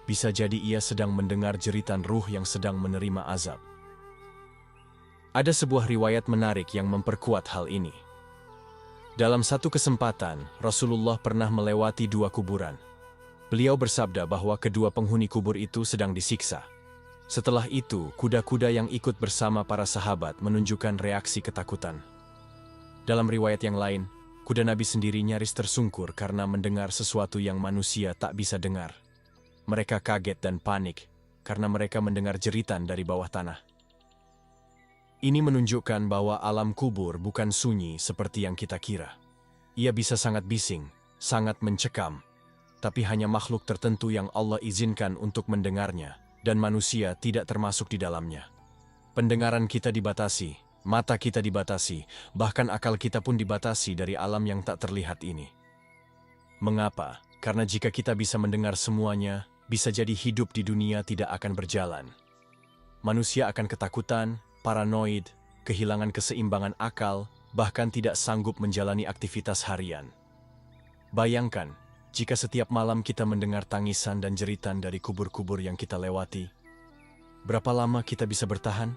H: bisa jadi ia sedang mendengar jeritan ruh yang sedang menerima azab. Ada sebuah riwayat menarik yang memperkuat hal ini. Dalam satu kesempatan, Rasulullah pernah melewati 2 kuburan. Beliau bersabda bahwa kedua penghuni kubur itu sedang disiksa. Setelah itu, kuda-kuda yang ikut bersama para sahabat menunjukkan reaksi ketakutan. Dalam riwayat yang lain, kuda Nabi sendiri nyaris tersungkur karena mendengar sesuatu yang manusia tak bisa dengar. Mereka kaget dan panik karena mereka mendengar jeritan dari bawah tanah. Ini menunjukkan bahwa alam kubur bukan sunyi seperti yang kita kira. Ia bisa sangat bising, sangat mencekam, tapi hanya makhluk tertentu yang Allah izinkan untuk mendengarnya dan manusia tidak termasuk di dalamnya. Pendengaran kita dibatasi, mata kita dibatasi, bahkan akal kita pun dibatasi dari alam yang tak terlihat ini. Mengapa? Karena jika kita bisa mendengar semuanya, bisa jadi hidup di dunia tidak akan berjalan. Manusia akan ketakutan, paranoid, kehilangan keseimbangan akal, bahkan tidak sanggup menjalani aktivitas harian. Bayangkan, jika setiap malam kita mendengar tangisan dan jeritan dari kubur-kubur yang kita lewati, berapa lama kita bisa bertahan?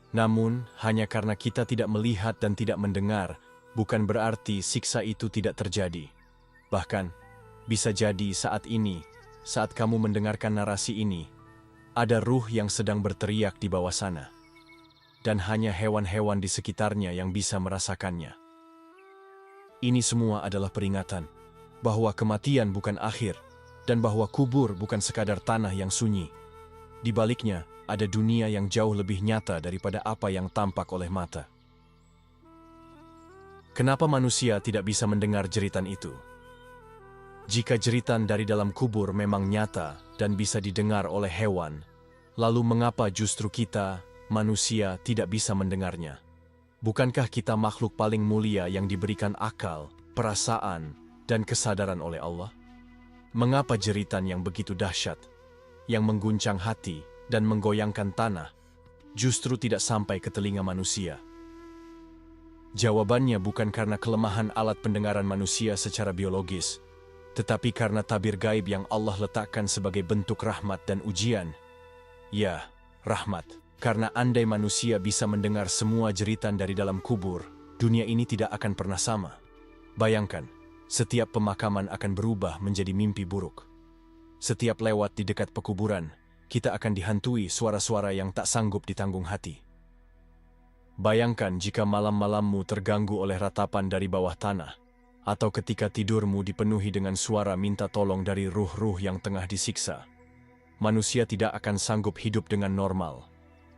H: Namun, hanya karena kita tidak melihat dan tidak mendengar, bukan berarti siksa itu tidak terjadi. Bahkan, bisa jadi saat ini, saat kamu mendengarkan narasi ini, ada ruh yang sedang berteriak di bawah sana. Dan hanya hewan-hewan di sekitarnya yang bisa merasakannya. Ini semua adalah peringatan bahwa kematian bukan akhir dan bahwa kubur bukan sekadar tanah yang sunyi. Di baliknya, ada dunia yang jauh lebih nyata daripada apa yang tampak oleh mata. Kenapa manusia tidak bisa mendengar jeritan itu? Jika jeritan dari dalam kubur memang nyata dan bisa didengar oleh hewan, lalu mengapa justru kita, manusia, tidak bisa mendengarnya? Bukankah kita makhluk paling mulia yang diberikan akal, perasaan, dan kesadaran oleh Allah? Mengapa jeritan yang begitu dahsyat, yang mengguncang hati dan menggoyangkan tanah, justru tidak sampai ke telinga manusia? Jawabannya bukan karena kelemahan alat pendengaran manusia secara biologis, tetapi karena tabir gaib yang Allah letakkan sebagai bentuk rahmat dan ujian. Ya, rahmat. Karena andai manusia bisa mendengar semua jeritan dari dalam kubur, dunia ini tidak akan pernah sama. Bayangkan, setiap pemakaman akan berubah menjadi mimpi buruk. Setiap lewat di dekat pekuburan, kita akan dihantui suara-suara yang tak sanggup ditanggung hati. Bayangkan jika malam-malammu terganggu oleh ratapan dari bawah tanah, atau ketika tidurmu dipenuhi dengan suara minta tolong dari ruh-ruh yang tengah disiksa. Manusia tidak akan sanggup hidup dengan normal.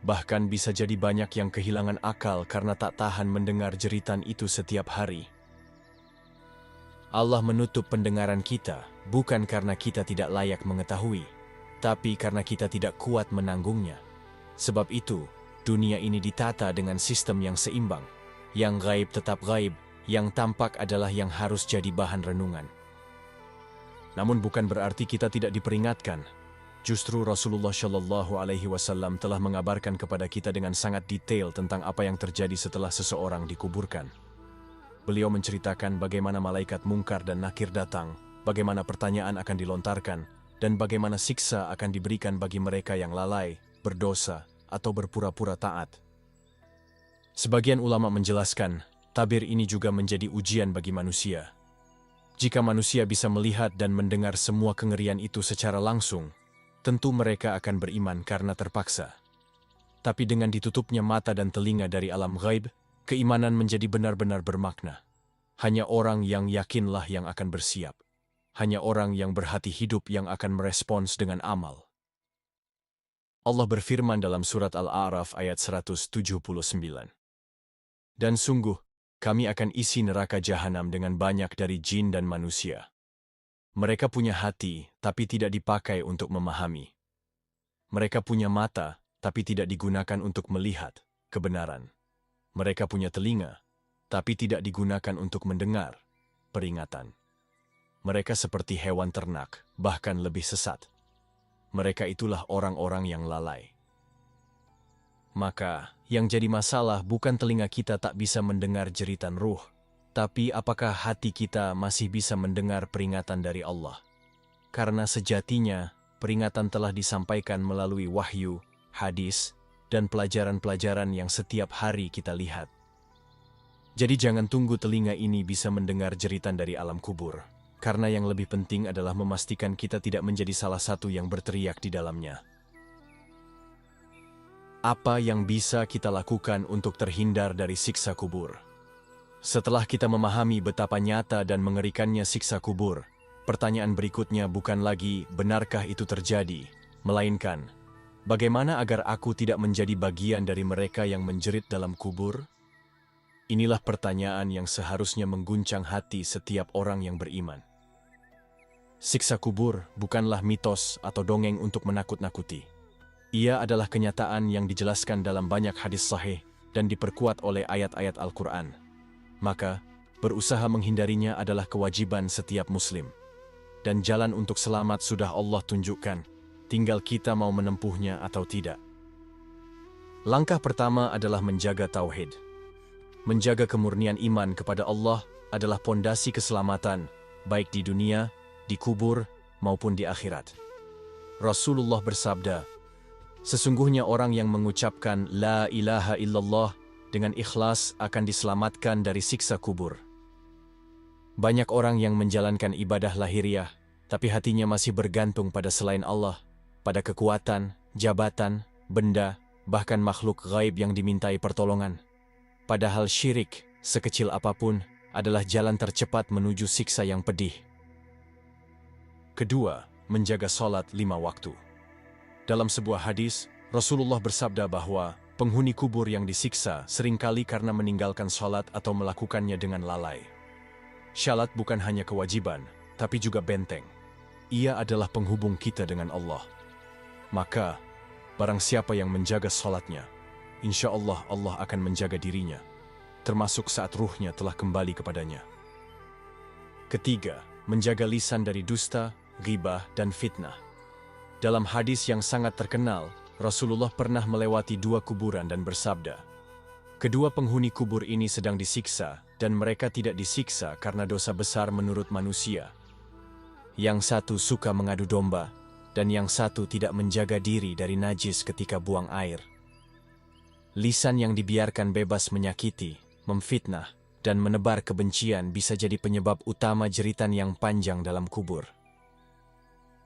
H: Bahkan bisa jadi banyak yang kehilangan akal karena tak tahan mendengar jeritan itu setiap hari. Allah menutup pendengaran kita bukan karena kita tidak layak mengetahui, tapi karena kita tidak kuat menanggungnya. Sebab itu, dunia ini ditata dengan sistem yang seimbang. Yang gaib tetap gaib, yang tampak adalah yang harus jadi bahan renungan. Namun bukan berarti kita tidak diperingatkan. Justru Rasulullah Shallallahu Alaihi Wasallam telah mengabarkan kepada kita dengan sangat detail tentang apa yang terjadi setelah seseorang dikuburkan. Beliau menceritakan bagaimana malaikat mungkar dan nakir datang, bagaimana pertanyaan akan dilontarkan, dan bagaimana siksa akan diberikan bagi mereka yang lalai, berdosa, atau berpura-pura taat. Sebagian ulama menjelaskan, tabir ini juga menjadi ujian bagi manusia. Jika manusia bisa melihat dan mendengar semua kengerian itu secara langsung, tentu mereka akan beriman karena terpaksa. Tapi dengan ditutupnya mata dan telinga dari alam gaib, keimanan menjadi benar-benar bermakna. Hanya orang yang yakinlah yang akan bersiap. Hanya orang yang berhati hidup yang akan merespons dengan amal. Allah berfirman dalam surat Al-A'raf ayat 179. Dan sungguh, kami akan isi neraka jahanam dengan banyak dari jin dan manusia. Mereka punya hati, tapi tidak dipakai untuk memahami. Mereka punya mata, tapi tidak digunakan untuk melihat kebenaran. Mereka punya telinga, tapi tidak digunakan untuk mendengar peringatan. Mereka seperti hewan ternak, bahkan lebih sesat. Mereka itulah orang-orang yang lalai. Maka, yang jadi masalah bukan telinga kita tak bisa mendengar jeritan ruh, tapi apakah hati kita masih bisa mendengar peringatan dari Allah? Karena sejatinya, peringatan telah disampaikan melalui wahyu, hadis, dan pelajaran-pelajaran yang setiap hari kita lihat. Jadi jangan tunggu telinga ini bisa mendengar jeritan dari alam kubur, karena yang lebih penting adalah memastikan kita tidak menjadi salah satu yang berteriak di dalamnya. Apa yang bisa kita lakukan untuk terhindar dari siksa kubur? Setelah kita memahami betapa nyata dan mengerikannya siksa kubur, pertanyaan berikutnya bukan lagi benarkah itu terjadi, melainkan bagaimana agar aku tidak menjadi bagian dari mereka yang menjerit dalam kubur? Inilah pertanyaan yang seharusnya mengguncang hati setiap orang yang beriman. siksa kubur bukanlah mitos atau dongeng untuk menakut-nakuti. Ia adalah kenyataan yang dijelaskan dalam banyak hadis sahih dan diperkuat oleh ayat-ayat Al-Quran. Maka, berusaha menghindarinya adalah kewajiban setiap muslim. Dan jalan untuk selamat sudah Allah tunjukkan, tinggal kita mau menempuhnya atau tidak. Langkah pertama adalah menjaga tauhid. Menjaga kemurnian iman kepada Allah adalah pondasi keselamatan, baik di dunia, di kubur, maupun di akhirat. Rasulullah bersabda, "Sesungguhnya orang yang mengucapkan La ilaha illallah dengan ikhlas akan diselamatkan dari siksa kubur." Banyak orang yang menjalankan ibadah lahiriah, tapi hatinya masih bergantung pada selain Allah, pada kekuatan, jabatan, benda, bahkan makhluk gaib yang dimintai pertolongan. Padahal syirik, sekecil apapun, adalah jalan tercepat menuju siksa yang pedih. Kedua, menjaga sholat 5 waktu. Dalam sebuah hadis, Rasulullah bersabda bahwa penghuni kubur yang disiksa seringkali karena meninggalkan sholat atau melakukannya dengan lalai. Syalat bukan hanya kewajiban, tapi juga benteng. Ia adalah penghubung kita dengan Allah. Maka, barang siapa yang menjaga sholatnya, insya Allah Allah akan menjaga dirinya, termasuk saat ruhnya telah kembali kepadanya. Ketiga, menjaga lisan dari dusta, ghibah, dan fitnah. Dalam hadis yang sangat terkenal, Rasulullah pernah melewati 2 kuburan dan bersabda, "Kedua penghuni kubur ini sedang disiksa, dan mereka tidak disiksa karena dosa besar menurut manusia. Yang satu suka mengadu domba, dan yang satu tidak menjaga diri dari najis ketika buang air." Lisan yang dibiarkan bebas menyakiti, memfitnah, dan menebar kebencian bisa jadi penyebab utama jeritan yang panjang dalam kubur.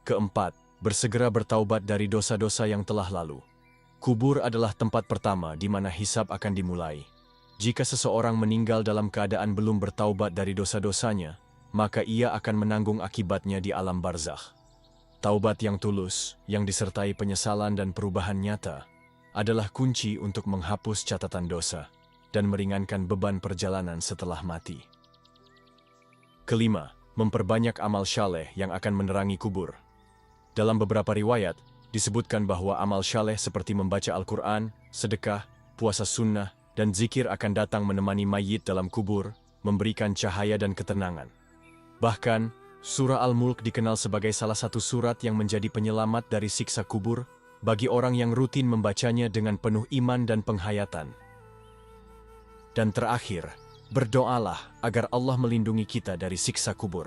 H: Keempat, bersegera bertaubat dari dosa-dosa yang telah lalu. Kubur adalah tempat pertama di mana hisab akan dimulai. Jika seseorang meninggal dalam keadaan belum bertaubat dari dosa-dosanya, maka ia akan menanggung akibatnya di alam barzakh. Taubat yang tulus, yang disertai penyesalan dan perubahan nyata, adalah kunci untuk menghapus catatan dosa dan meringankan beban perjalanan setelah mati. Kelima, memperbanyak amal syaleh yang akan menerangi kubur. Dalam beberapa riwayat, disebutkan bahwa amal syaleh seperti membaca Al-Quran, sedekah, puasa sunnah, dan zikir akan datang menemani mayit dalam kubur, memberikan cahaya dan ketenangan. Bahkan, surah Al-Mulk dikenal sebagai salah satu surat yang menjadi penyelamat dari siksa kubur bagi orang yang rutin membacanya dengan penuh iman dan penghayatan. Dan terakhir, berdoalah agar Allah melindungi kita dari siksa kubur.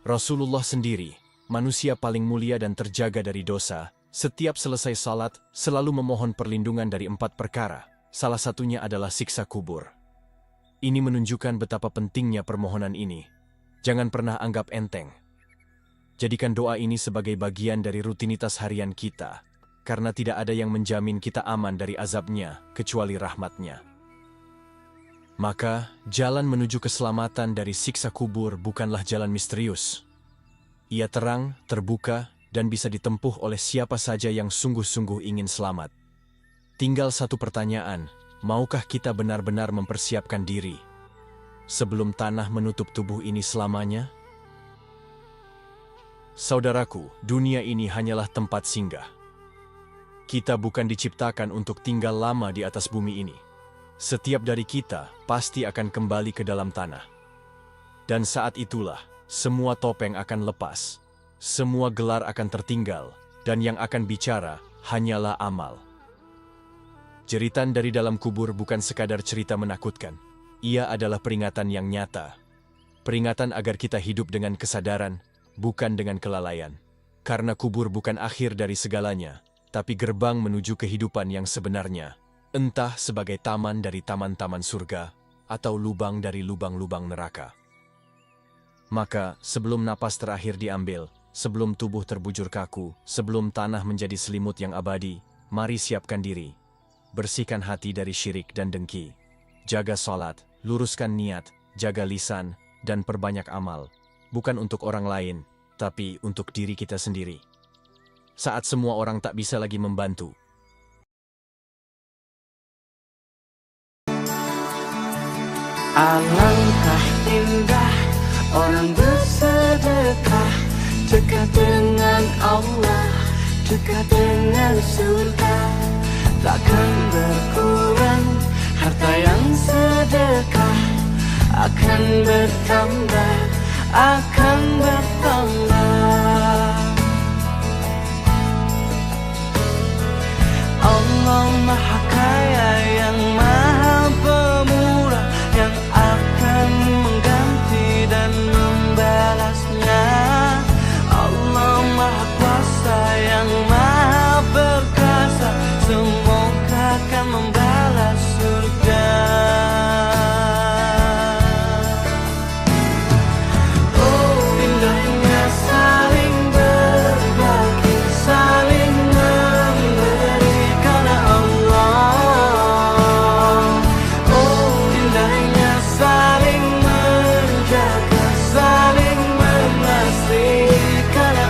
H: Rasulullah sendiri, manusia paling mulia dan terjaga dari dosa, setiap selesai salat selalu memohon perlindungan dari 4 perkara, salah satunya adalah siksa kubur. Ini menunjukkan betapa pentingnya permohonan ini. Jangan pernah anggap enteng. Jadikan doa ini sebagai bagian dari rutinitas harian kita, karena tidak ada yang menjamin kita aman dari azabnya, kecuali rahmatnya. Maka, jalan menuju keselamatan dari siksa kubur bukanlah jalan misterius. Ia terang, terbuka, dan bisa ditempuh oleh siapa saja yang sungguh-sungguh ingin selamat. Tinggal satu pertanyaan, maukah kita benar-benar mempersiapkan diri sebelum tanah menutup tubuh ini selamanya? Saudaraku, dunia ini hanyalah tempat singgah. Kita bukan diciptakan untuk tinggal lama di atas bumi ini. Setiap dari kita pasti akan kembali ke dalam tanah. Dan saat itulah, semua topeng akan lepas, semua gelar akan tertinggal, dan yang akan bicara hanyalah amal. Jeritan dari dalam kubur bukan sekadar cerita menakutkan. Ia adalah peringatan yang nyata. Peringatan agar kita hidup dengan kesadaran, bukan dengan kelalaian. Karena kubur bukan akhir dari segalanya, tapi gerbang menuju kehidupan yang sebenarnya. Entah sebagai taman dari taman-taman surga, atau lubang dari lubang-lubang neraka. Maka, sebelum napas terakhir diambil, sebelum tubuh terbujur kaku, sebelum tanah menjadi selimut yang abadi, mari siapkan diri. Bersihkan hati dari syirik dan dengki. Jaga sholat, luruskan niat, jaga lisan, dan perbanyak amal. Bukan untuk orang lain, tapi untuk diri kita sendiri. Saat semua orang tak bisa lagi membantu,
B: Alangkah indah orang bersedekah dekat dengan Allah, dekat dengan surga. Takkan berkurang harta yang sedekah, akan bertambah, akan bertambah. Allah Maha Kaya yang Maha Pemurah, yang akan mengganti dan membalasnya. Allah Maha Kuasa yang Maha Perkasa, semoga akan membalas surga. Oh, indahnya saling berbagi, saling memberi karena Allah. Oh, indahnya saling menjaga, saling mengasihi karena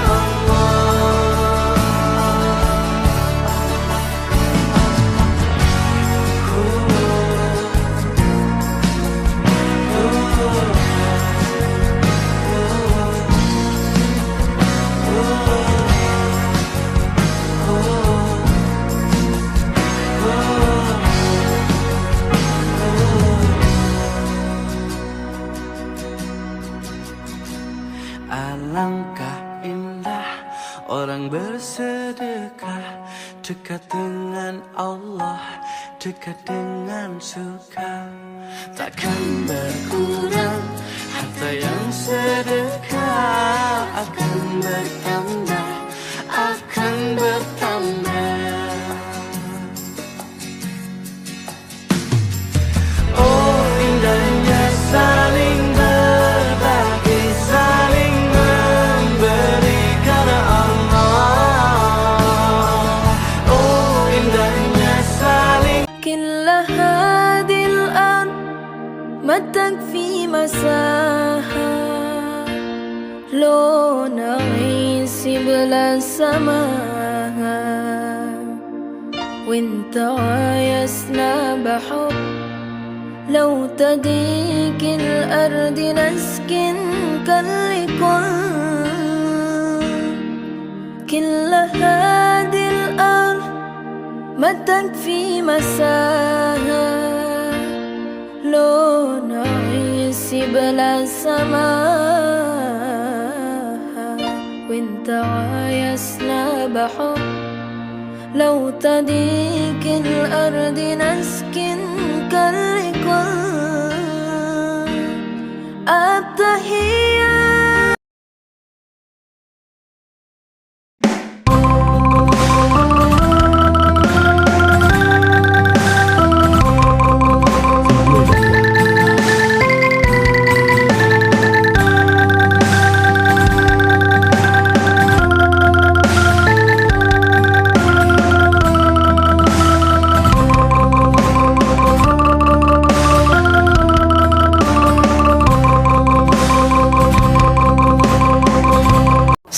B: alangkah indah orang bersedekah, dekat dengan Allah, dekat dengan surga. Takkan berkurang harta yang sedekah, akan bertambah, akan bertambah. Oh, indahnya saling berbagi, saling memberi karena Allah. Oh, indahnya saling.
I: كل هذه الأرض ما تكفي مساحة لو نعيش بلا سماها وانت عايزنا بحب لو تضيق الأرض نسكن كل هذه الأرض ما تكفي مساها لو نعيش بلا سماها وانت عايزنا بحب لو تضيق الأرض نسكن التحية.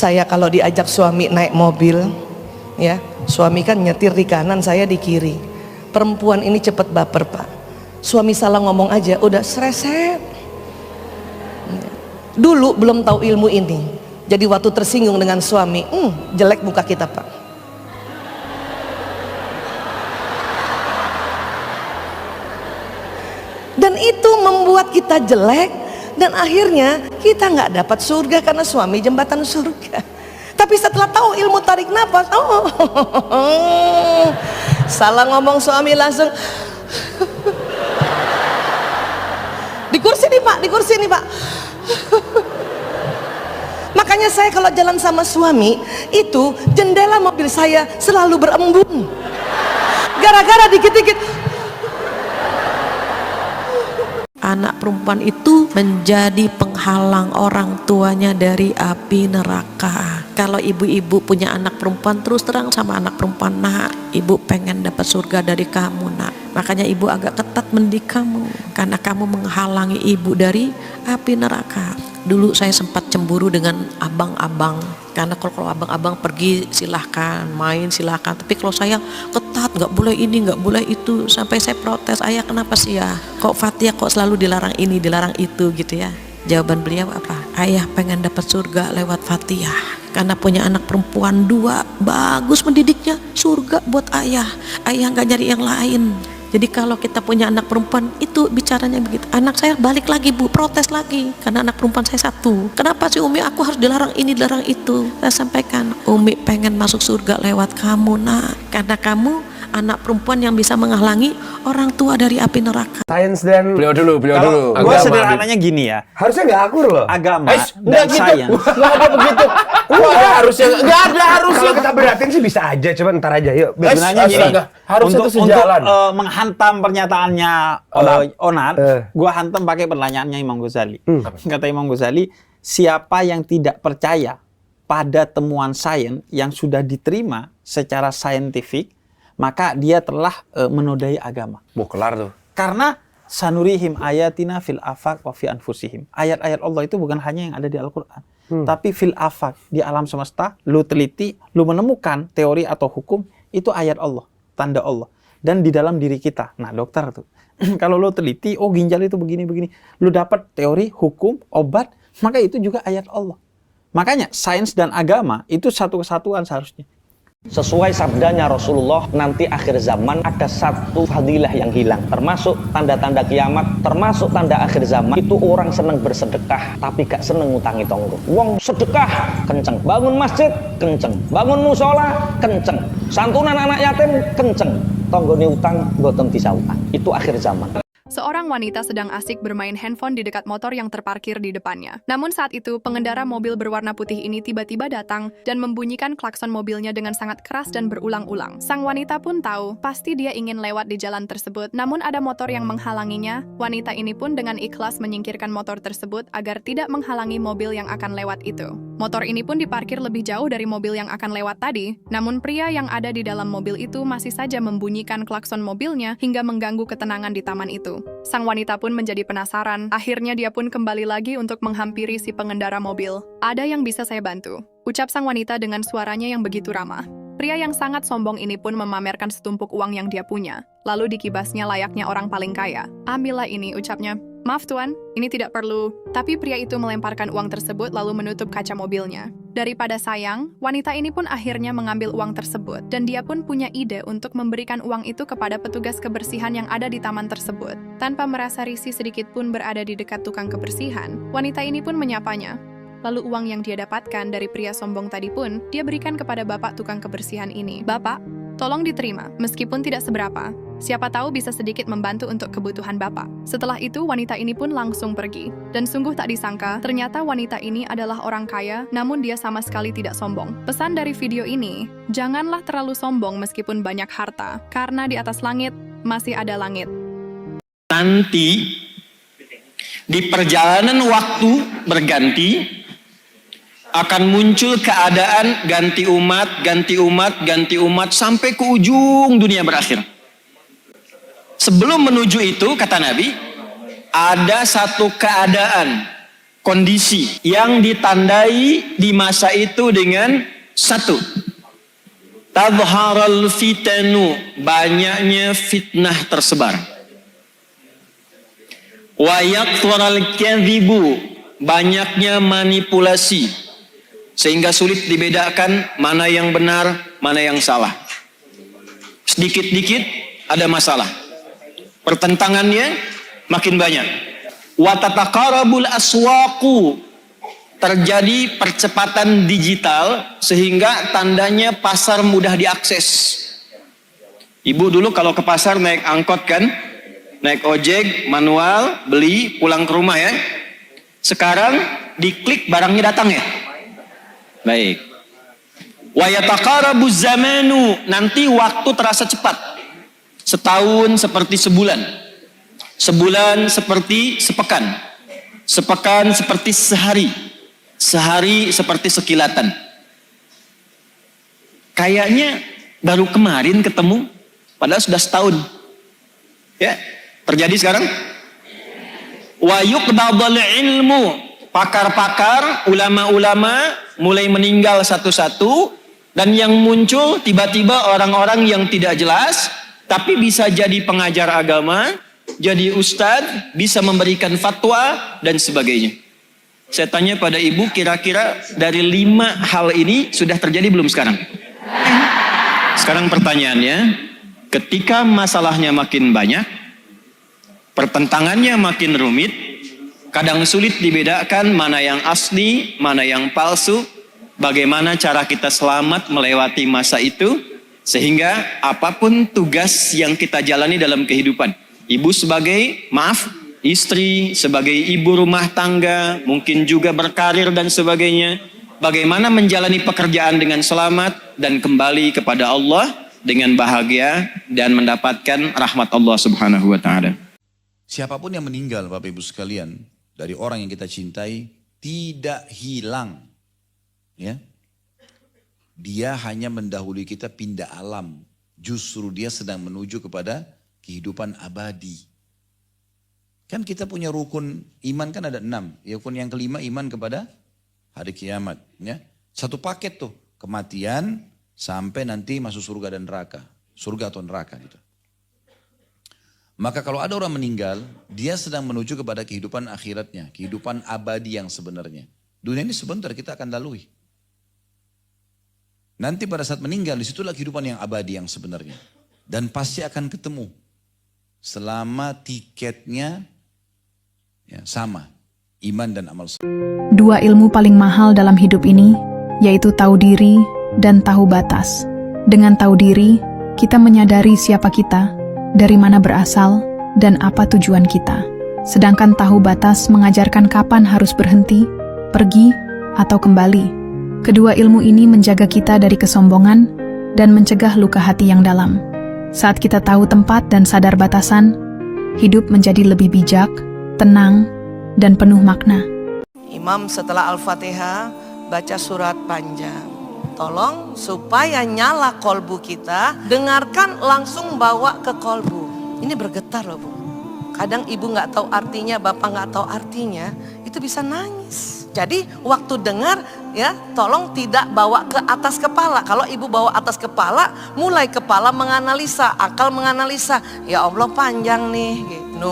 J: Saya kalau diajak suami naik mobil, ya, suami kan nyetir di kanan, saya di kiri. Perempuan ini cepet baper, Pak. Suami salah ngomong aja, udah sreset. Dulu belum tahu ilmu ini, jadi waktu tersinggung dengan suami, jelek muka kita, Pak. Dan itu membuat kita jelek. Dan akhirnya kita nggak dapat surga karena suami jembatan surga. Tapi setelah tahu ilmu tarik nafas, salah ngomong suami langsung di kursi nih Pak, di kursi nih Pak. Makanya saya kalau jalan sama suami itu jendela mobil saya selalu berembun. Gara-gara dikit-dikit.
K: Anak perempuan itu menjadi penghalang orang tuanya dari api neraka. Kalau ibu-ibu punya anak perempuan, terus terang sama anak perempuan, nak, ibu pengen dapat surga dari kamu, nak. Makanya ibu agak ketat mendidik kamu, karena kamu menghalangi ibu dari api neraka. Dulu saya sempat cemburu dengan abang-abang, karena kalau abang-abang pergi silahkan, main silahkan, tapi kalau saya ketat, nggak boleh ini, nggak boleh itu. Sampai saya protes, ayah kenapa sih ya, kok Fatia kok selalu dilarang ini, dilarang itu gitu ya. Jawaban beliau apa? ayah pengen dapat surga lewat Fatihah. Karena punya anak perempuan 2, bagus mendidiknya, surga buat ayah. Ayah nggak nyari yang lain. Jadi kalau kita punya anak perempuan itu bicaranya begitu. Anak saya balik lagi bu, protes lagi karena anak perempuan saya 1. Kenapa sih Umi aku harus dilarang ini, dilarang itu? Saya sampaikan, Umi pengen masuk surga lewat kamu nak. Karena kamu anak perempuan yang bisa menghalangi orang tua dari api neraka.
L: Sains dan
G: Beliau dulu.
M: Gue sederhananya gini ya.
L: Harusnya nggak akur loh.
M: Agama
L: gitu.
M: dan sains.
L: Nggak ada begitu. Nggak ada harusnya. Nggak ada harusnya. Kalau kita beratin sih bisa aja. Coba ntar aja yuk.
M: Sebenarnya gini.
L: Harusnya itu sejalan.
M: Untuk menghantam pernyataannya Onar, gue hantam pakai pertanyaannya Imam Ghazali. Kata Imam Ghazali, siapa yang tidak percaya pada temuan sains yang sudah diterima secara saintifik, maka dia telah menodai agama.
L: Kelar tuh.
M: Karena sanurihim ayatina fil afaq wa fi anfusihim. Ayat-ayat Allah itu bukan hanya yang ada di Al-Qur'an, tapi fil afaq, di alam semesta, lu teliti, lu menemukan teori atau hukum, itu ayat Allah, tanda Allah. Dan di dalam diri kita. Nah, dokter tuh. Kalau lu teliti, oh ginjal itu begini-begini, lu dapat teori, hukum, obat, maka itu juga ayat Allah. Makanya sains dan agama itu satu kesatuan seharusnya.
F: Sesuai sabdanya Rasulullah, nanti akhir zaman ada satu fadilah yang hilang, termasuk tanda-tanda kiamat, termasuk tanda akhir zaman. Itu orang seneng bersedekah tapi gak seneng ngutangi tonggo. Wong sedekah kenceng, bangun masjid kenceng, bangun musola kenceng, santunan anak yatim kenceng, tonggone utang boten bisa utang. Itu akhir zaman.
N: Seorang wanita sedang asik bermain handphone di dekat motor yang terparkir di depannya. Namun saat itu, pengendara mobil berwarna putih ini tiba-tiba datang dan membunyikan klakson mobilnya dengan sangat keras dan berulang-ulang. Sang wanita pun tahu, pasti dia ingin lewat di jalan tersebut, namun ada motor yang menghalanginya. Wanita ini pun dengan ikhlas menyingkirkan motor tersebut agar tidak menghalangi mobil yang akan lewat itu. Motor ini pun diparkir lebih jauh dari mobil yang akan lewat tadi, namun pria yang ada di dalam mobil itu masih saja membunyikan klakson mobilnya hingga mengganggu ketenangan di taman itu. Sang wanita pun menjadi penasaran. Akhirnya dia pun kembali lagi untuk menghampiri si pengendara mobil. "Ada yang bisa saya bantu?" ucap sang wanita dengan suaranya yang begitu ramah. Pria yang sangat sombong ini pun memamerkan setumpuk uang yang dia punya. Lalu dikibasnya layaknya orang paling kaya. "Ambillah ini," ucapnya. "Maaf tuan, ini tidak perlu." Tapi pria itu melemparkan uang tersebut lalu menutup kaca mobilnya. Daripada sayang, wanita ini pun akhirnya mengambil uang tersebut. Dan dia pun punya ide untuk memberikan uang itu kepada petugas kebersihan yang ada di taman tersebut. Tanpa merasa risih sedikit pun berada di dekat tukang kebersihan, wanita ini pun menyapanya. Lalu uang yang dia dapatkan dari pria sombong tadi pun, dia berikan kepada bapak tukang kebersihan ini. "Bapak, tolong diterima, meskipun tidak seberapa. Siapa tahu bisa sedikit membantu untuk kebutuhan bapak." Setelah itu, wanita ini pun langsung pergi. Dan sungguh tak disangka, ternyata wanita ini adalah orang kaya, namun dia sama sekali tidak sombong. Pesan dari video ini, janganlah terlalu sombong meskipun banyak harta, karena di atas langit masih ada langit.
O: Nanti, di perjalanan waktu berganti, akan muncul keadaan ganti umat, ganti umat, ganti umat, sampai ke ujung dunia berakhir. Sebelum menuju itu, kata Nabi, ada satu keadaan, kondisi yang ditandai di masa itu dengan satu, tadharal fitanu, banyaknya fitnah tersebar. Wa yakthurul kadhibu, banyaknya manipulasi. Sehingga sulit dibedakan mana yang benar, mana yang salah. Sedikit-dikit ada masalah. Pertentangannya makin banyak. Wa tataqarabul aswaqu, terjadi percepatan digital sehingga tandanya pasar mudah diakses. Ibu dulu kalau ke pasar naik angkot kan, naik ojek, manual, beli, pulang ke rumah ya. Sekarang diklik barangnya datang ya. Baik. Wa yataqarabuz zamanu, nanti waktu terasa cepat. Setahun seperti sebulan. Sebulan seperti sepekan. Sepekan seperti sehari. Sehari seperti sekilatan. Kayaknya baru kemarin ketemu, padahal sudah setahun. Ya, terjadi sekarang. Wa yuqdadul ilmu, pakar-pakar, ulama-ulama mulai meninggal satu-satu, dan yang muncul tiba-tiba orang-orang yang tidak jelas, tapi bisa jadi pengajar agama, jadi ustadz, bisa memberikan fatwa, dan sebagainya. Saya tanya pada ibu, kira-kira dari 5 hal ini sudah terjadi belum sekarang? Sekarang pertanyaannya, ketika masalahnya makin banyak, pertentangannya makin rumit, kadang sulit dibedakan mana yang asli, mana yang palsu, bagaimana cara kita selamat melewati masa itu, sehingga apapun tugas yang kita jalani dalam kehidupan, ibu sebagai, istri, sebagai ibu rumah tangga, mungkin juga berkarir dan sebagainya, bagaimana menjalani pekerjaan dengan selamat dan kembali kepada Allah dengan bahagia dan mendapatkan rahmat Allah Subhanahu wa taala.
P: Siapapun yang meninggal Bapak Ibu sekalian dari orang yang kita cintai tidak hilang. Ya. Dia hanya mendahului kita pindah alam. Justru dia sedang menuju kepada kehidupan abadi. Kan kita punya rukun iman kan ada 6. Rukun yang kelima iman kepada hari kiamat. Ya. Satu paket tuh. Kematian sampai nanti masuk surga dan neraka. Surga atau neraka gitu. Maka kalau ada orang meninggal, dia sedang menuju kepada kehidupan akhiratnya. Kehidupan abadi yang sebenarnya. Dunia ini sebentar kita akan lalui. Nanti pada saat meninggal, disitulah kehidupan yang abadi yang sebenarnya. Dan pasti akan ketemu. Selama tiketnya ya, sama. Iman dan amal.
Q: 2 ilmu paling mahal dalam hidup ini, yaitu tahu diri dan tahu batas. Dengan tahu diri, kita menyadari siapa kita, dari mana berasal, dan apa tujuan kita. Sedangkan tahu batas mengajarkan kapan harus berhenti, pergi, atau kembali. Kedua ilmu ini menjaga kita dari kesombongan dan mencegah luka hati yang dalam. Saat kita tahu tempat dan sadar batasan, hidup menjadi lebih bijak, tenang, dan penuh makna.
J: Imam setelah Al-Fatihah baca surat panjang. Tolong supaya nyala kolbu kita, dengarkan langsung bawa ke kolbu. Ini bergetar loh Bu. Kadang ibu nggak tahu artinya, bapak nggak tahu artinya, itu bisa nangis. Jadi waktu dengar ya, tolong tidak bawa ke atas kepala. Kalau ibu bawa atas kepala, mulai kepala menganalisa, akal menganalisa. Ya Allah panjang nih, gitu.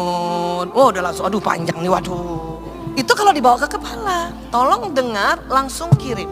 J: Oh udah langsung, aduh panjang nih, waduh. Itu kalau dibawa ke kepala. Tolong dengar, langsung kirim.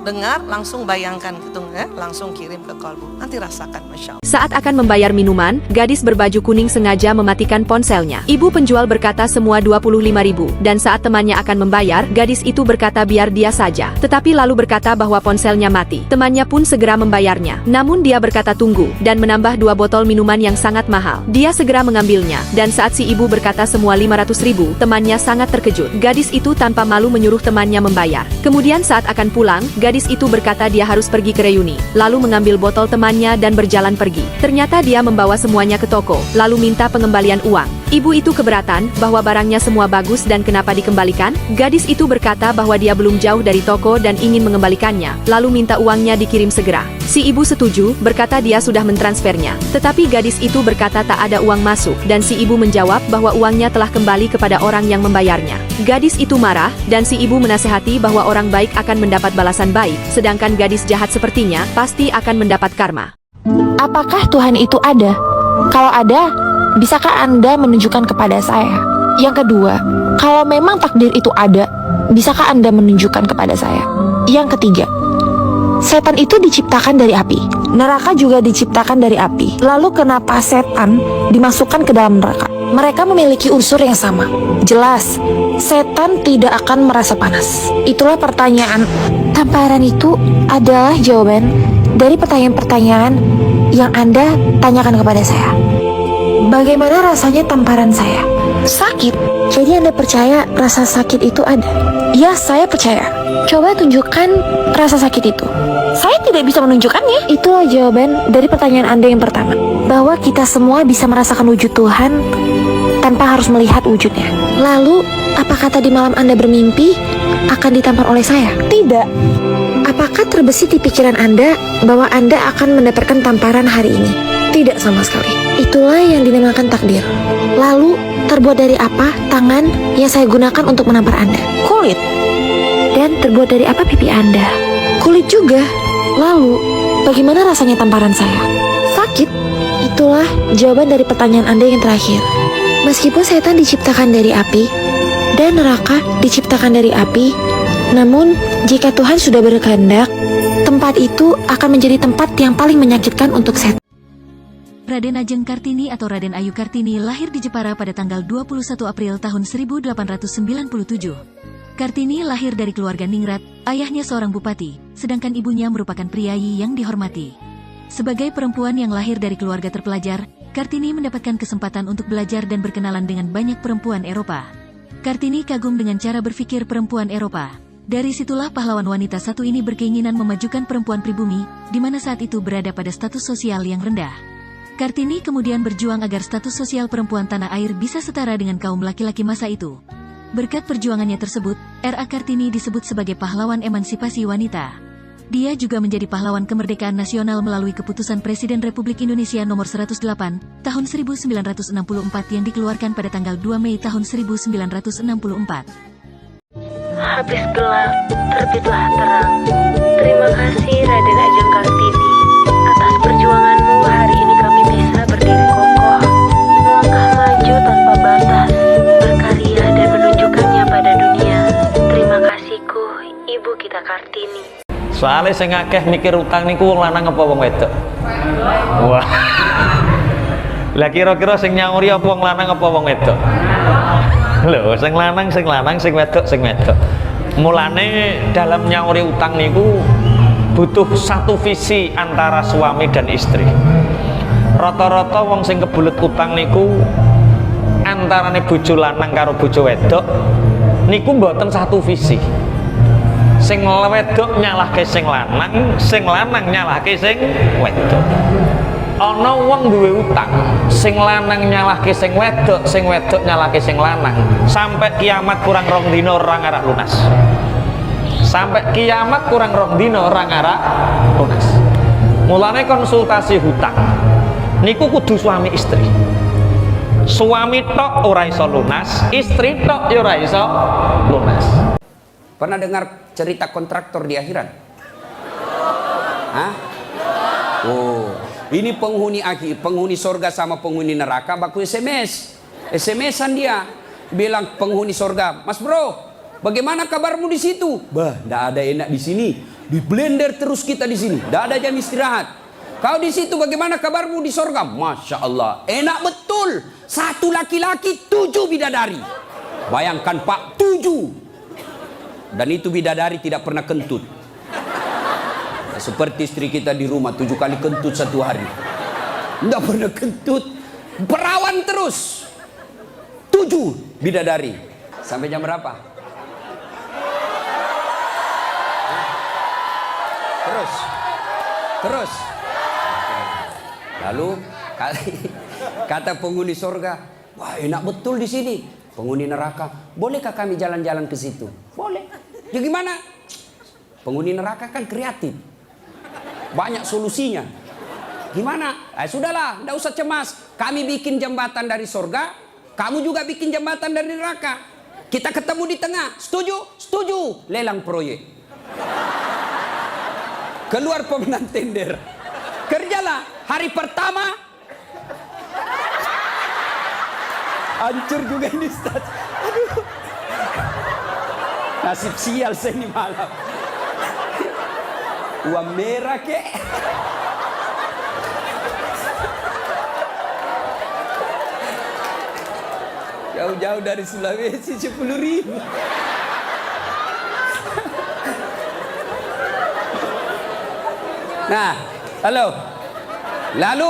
J: Dengar, langsung bayangkan gitu ya, langsung kirim ke kolbu. Nanti rasakan, Masya Allah.
R: Saat akan membayar minuman, gadis berbaju kuning sengaja mematikan ponselnya. Ibu penjual berkata semua 25.000, dan saat temannya akan membayar, gadis itu berkata biar dia saja. Tetapi lalu berkata bahwa ponselnya mati. Temannya pun segera membayarnya. Namun dia berkata tunggu, dan menambah 2 botol minuman yang sangat mahal. Dia segera mengambilnya, dan saat si ibu berkata semua 500.000, temannya sangat terkejut. Gadis itu tanpa malu menyuruh temannya membayar. Kemudian saat akan pulang, gadis itu berkata dia harus pergi ke reuni, lalu mengambil botol temannya dan berjalan pergi. Ternyata dia membawa semuanya ke toko, lalu minta pengembalian uang. Ibu itu keberatan bahwa barangnya semua bagus dan kenapa dikembalikan? Gadis itu berkata bahwa dia belum jauh dari toko dan ingin mengembalikannya, lalu minta uangnya dikirim segera. Si ibu setuju, berkata dia sudah mentransfernya. Tetapi gadis itu berkata tak ada uang masuk, dan si ibu menjawab bahwa uangnya telah kembali kepada orang yang membayarnya. Gadis itu marah, dan si ibu menasehati bahwa orang baik akan mendapat balasan baik, sedangkan gadis jahat sepertinya pasti akan mendapat karma.
K: Apakah Tuhan itu ada? Kalau ada, bisakah Anda menunjukkan kepada saya? Yang kedua, kalau memang takdir itu ada, bisakah Anda menunjukkan kepada saya? Yang ketiga, setan itu diciptakan dari api, neraka juga diciptakan dari api. Lalu kenapa setan dimasukkan ke dalam neraka? Mereka memiliki unsur yang sama. Jelas, setan tidak akan merasa panas. Itulah pertanyaan. Tamparan itu adalah jawaban dari pertanyaan-pertanyaan yang Anda tanyakan kepada saya. Bagaimana rasanya tamparan saya? Sakit. Jadi Anda percaya rasa sakit itu ada? Ya, saya percaya. Coba tunjukkan rasa sakit itu. Saya tidak bisa menunjukkannya. Itulah jawaban dari pertanyaan Anda yang pertama. Bahwa kita semua bisa merasakan wujud Tuhan tanpa harus melihat wujudnya. Lalu, apakah tadi malam Anda bermimpi akan ditampar oleh saya? Tidak. Apakah terbesit di pikiran Anda bahwa Anda akan mendapatkan tamparan hari ini? Tidak sama sekali. Itulah yang dinamakan takdir. Lalu, terbuat dari apa tangan yang saya gunakan untuk menampar Anda? Kulit. Dan terbuat dari apa pipi Anda? Kulit juga. Lalu, bagaimana rasanya tamparan saya? Sakit. Itulah jawaban dari pertanyaan Anda yang terakhir. Meskipun setan diciptakan dari api, dan neraka diciptakan dari api. Namun, jika Tuhan sudah berkehendak, tempat itu akan menjadi tempat yang paling menyakitkan untuk setan.
S: Raden Ajeng Kartini atau Raden Ayu Kartini lahir di Jepara pada tanggal 21 April tahun 1897. Kartini lahir dari keluarga ningrat, ayahnya seorang bupati, sedangkan ibunya merupakan priayi yang dihormati. Sebagai perempuan yang lahir dari keluarga terpelajar, Kartini mendapatkan kesempatan untuk belajar dan berkenalan dengan banyak perempuan Eropa. Kartini kagum dengan cara berpikir perempuan Eropa. Dari situlah pahlawan wanita satu ini berkeinginan memajukan perempuan pribumi, di mana saat itu berada pada status sosial yang rendah. Kartini kemudian berjuang agar status sosial perempuan tanah air bisa setara dengan kaum laki-laki masa itu. Berkat perjuangannya tersebut, R.A. Kartini disebut sebagai pahlawan emansipasi wanita. Dia juga menjadi pahlawan kemerdekaan nasional melalui keputusan Presiden Republik Indonesia nomor 108, tahun 1964 yang dikeluarkan pada tanggal 2 Mei tahun 1964.
I: Habis gelap, terbitlah terang. Terima kasih Raden Ajeng Kartini. Atas perjuanganmu hari ini kami bisa berdiri kokoh, melangkah maju tanpa batas, berkarya dan menunjukkannya pada dunia. Terima kasihku, Ibu kita Kartini.
O: Soalnya sing akeh mikir utang niku wong lanang apa wong wedok? Wah. Lah kira-kira sing nyauri apa wong lanang apa wong wedok? Lho, sing lanang, sing wedok. Mulane dalam nyauri utang niku butuh satu visi antara suami dan istri. Rata-rata wong sing kebulet utang niku antarane bojo lanang karo bojo wedok niku mboten satu visi. Sing wedok nyalahke sing lanang nyalahke sing wedok. Ana wong duwe utang, sing lanang nyalahke sing wedok nyalahke sing lanang. Sampai kiamat kurang 2 dina ora ngarah lunas. Sampai kiamat kurang 2 dina ora ngarah lunas. Mulane konsultasi hutang niku kudu suami istri. Suami tok ora iso lunas, istri tok ya ora iso lunas.
T: Pernah dengar cerita kontraktor di akhirat? Hah? Oh, ini penghuni sorga sama penghuni neraka baku SMS-an dia bilang penghuni sorga, Mas bro, bagaimana kabarmu di situ? Bah, ndak ada enak di sini, di blender terus kita di sini, ndak ada jam istirahat. Kau di situ bagaimana kabarmu di sorga? Masya Allah, enak betul. 1 laki-laki 7 bidadari. Bayangkan Pak, 7. Dan itu bidadari tidak pernah kentut. Nah, seperti istri kita di rumah 7 kali kentut 1 hari. Tidak pernah kentut. Perawan terus. 7 bidadari. Sampai jam berapa? Terus. Lalu kata penghuni sorga, wah enak betul di sini. Penghuni neraka, bolehkah kami jalan-jalan ke situ? Boleh. Ya gimana? Penghuni neraka kan kreatif, banyak solusinya. Gimana? Sudahlah, tidak usah cemas. Kami bikin jembatan dari sorga, kamu juga bikin jembatan dari neraka. Kita ketemu di tengah. Setuju? Setuju. Lelang proyek. Keluar pemenang tender. Kerjalah. Hari pertama hancur juga ini Ustaz. Aduh. Nasib sial saya ini malam. Uang merah kek. Jauh-jauh dari Sulawesi 10.000. Nah, lalu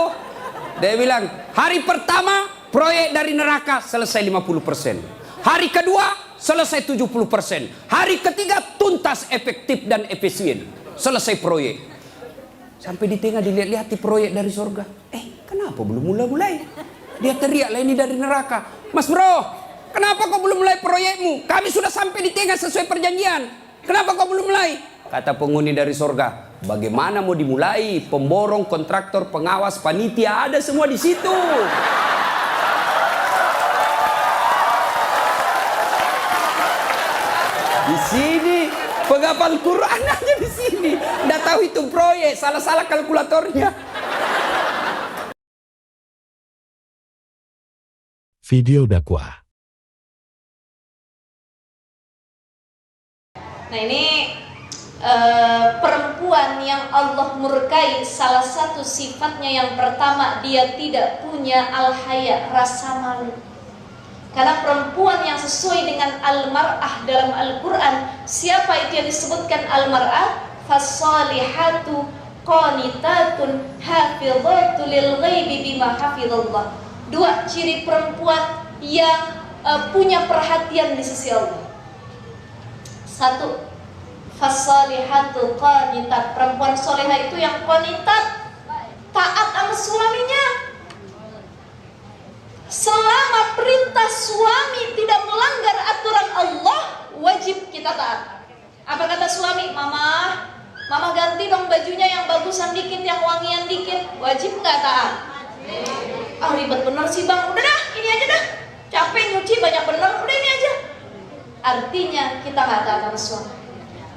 T: dia bilang hari pertama proyek dari neraka selesai 50%. Hari kedua selesai 70%. Hari ketiga tuntas, efektif dan efisien. Selesai proyek. Sampai di tengah dilihat-lihat proyek dari surga. Kenapa belum mulai-mulai? Dia teriak lah ini dari neraka. Mas bro, kenapa kau belum mulai proyekmu? Kami sudah sampai di tengah sesuai perjanjian. Kenapa kau belum mulai? Kata penghuni dari surga, bagaimana mau dimulai? Pemborong, kontraktor, pengawas, panitia ada semua di situ. Di sini penghafal Quran aja di sini. Nggak tahu itu proyek, salah-salah kalkulatornya.
E: Video dakwah.
U: Nah ini perempuan yang Allah murkai, salah satu sifatnya yang pertama, dia tidak punya al-haya, rasa malu. Karena perempuan yang sesuai dengan al-mar'ah dalam Al-Quran, siapa itu yang disebutkan al-mar'ah? Fassalihatu qanitatun hafizatu lil ghaibi bima hafizallah. Dua ciri perempuan yang punya perhatian di sisi Allah. Satu, fassalihatu qanitat, perempuan solehah itu yang qanitat, taat sama suaminya. Selama perintah suami tidak melanggar aturan Allah, wajib kita taat. Apa kata suami? Mama ganti dong bajunya yang bagusan dikit, yang wangian dikit. Wajib nggak taat? Ah ribet bener sih bang, udah dah ini aja dah. Capek nyuci banyak bener, udah ini aja. Artinya kita nggak taat sama suami.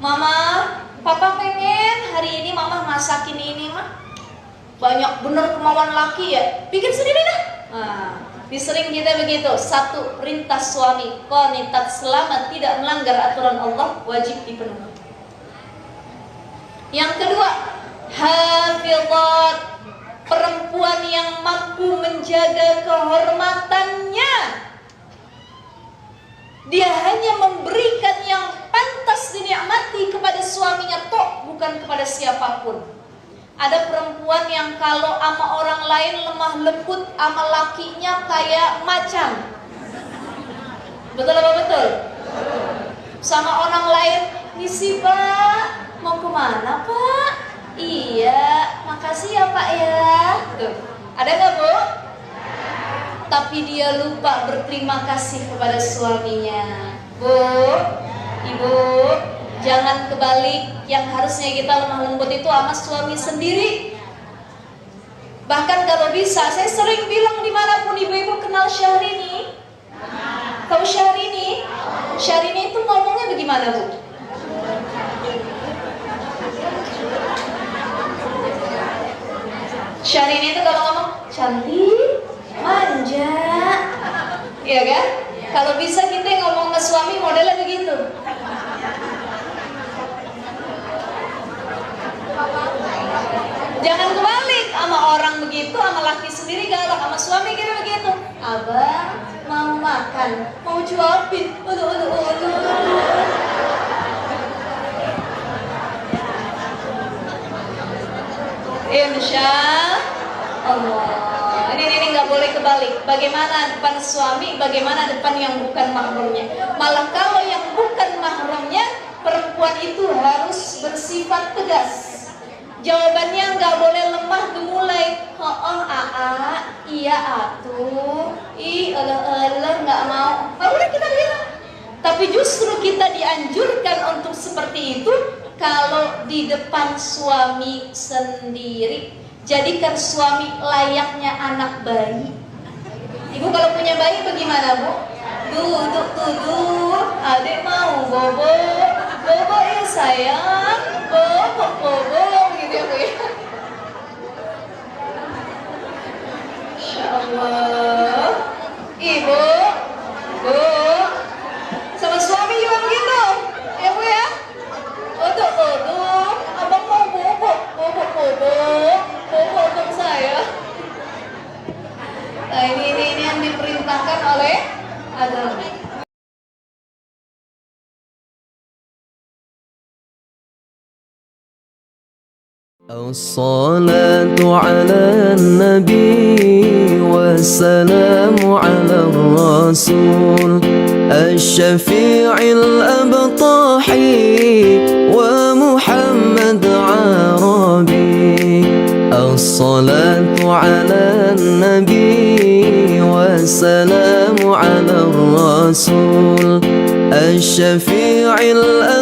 U: Mama, papa pengen hari ini mama masakin ini mah. Banyak bener kemauan laki ya, bikin sendiri dah. Nah, disering kita begitu. Satu, perintah suami qanitat selama tidak melanggar aturan Allah, wajib dipenuhi. Yang kedua, hafizat, perempuan yang mampu menjaga kehormatannya. Dia hanya memberikan yang pantas dinikmati kepada suaminya tok, bukan kepada siapapun. Ada perempuan yang kalau sama orang lain lemah lembut, sama lakinya kayak macan. Betul apa betul? Sama orang lain, misi pak, mau kemana pak? Iya, makasih ya pak ya. Tuh, ada nggak bu? Tapi dia lupa berterima kasih kepada suaminya. Bu, ibu, jangan kebalik. Yang harusnya kita lemah lembut itu sama suami sendiri. Bahkan kalau bisa, saya sering bilang dimanapun ibu-ibu kenal Syahrini. Tahu Syahrini? Syahrini itu ngomongnya bagaimana bu? Syahrini itu kalau ngomong cantik, manja, iya kan? Kalau bisa kita ngomong ke suami modelnya begitu. Jangan kebalik, sama orang begitu, sama laki sendiri galak, sama suami kira begitu. Abang mau makan, mau jawabin, Insya Allah. Ini nggak boleh kebalik. Bagaimana depan suami, bagaimana depan yang bukan mahramnya. Malah kalau yang bukan mahramnya, perempuan itu harus bersifat tegas. Jawabannya nggak boleh lemah gemulai. Iya atuh, nggak mau. Nggak boleh kita bilang. Tapi justru kita dianjurkan untuk seperti itu kalau di depan suami sendiri. Jadikan suami layaknya anak bayi. Ibu kalau punya bayi bagaimana bu? Duduk, adik mau bobo, bobo ya sayang, bobo, gitu ya bu ya. Insya Allah. Ibu, bu, sama suami juga begitu, ya bu ya. Duduk, abang mau bobo untuk saya. Nah ini yang diperintahkan oleh agama.
B: الصلاة على النبي والسلام على الرسول الشفيع الأبطحي ومحمد عربي. الصلاة على النبي والسلام على الرسول الشفيع الأبطحي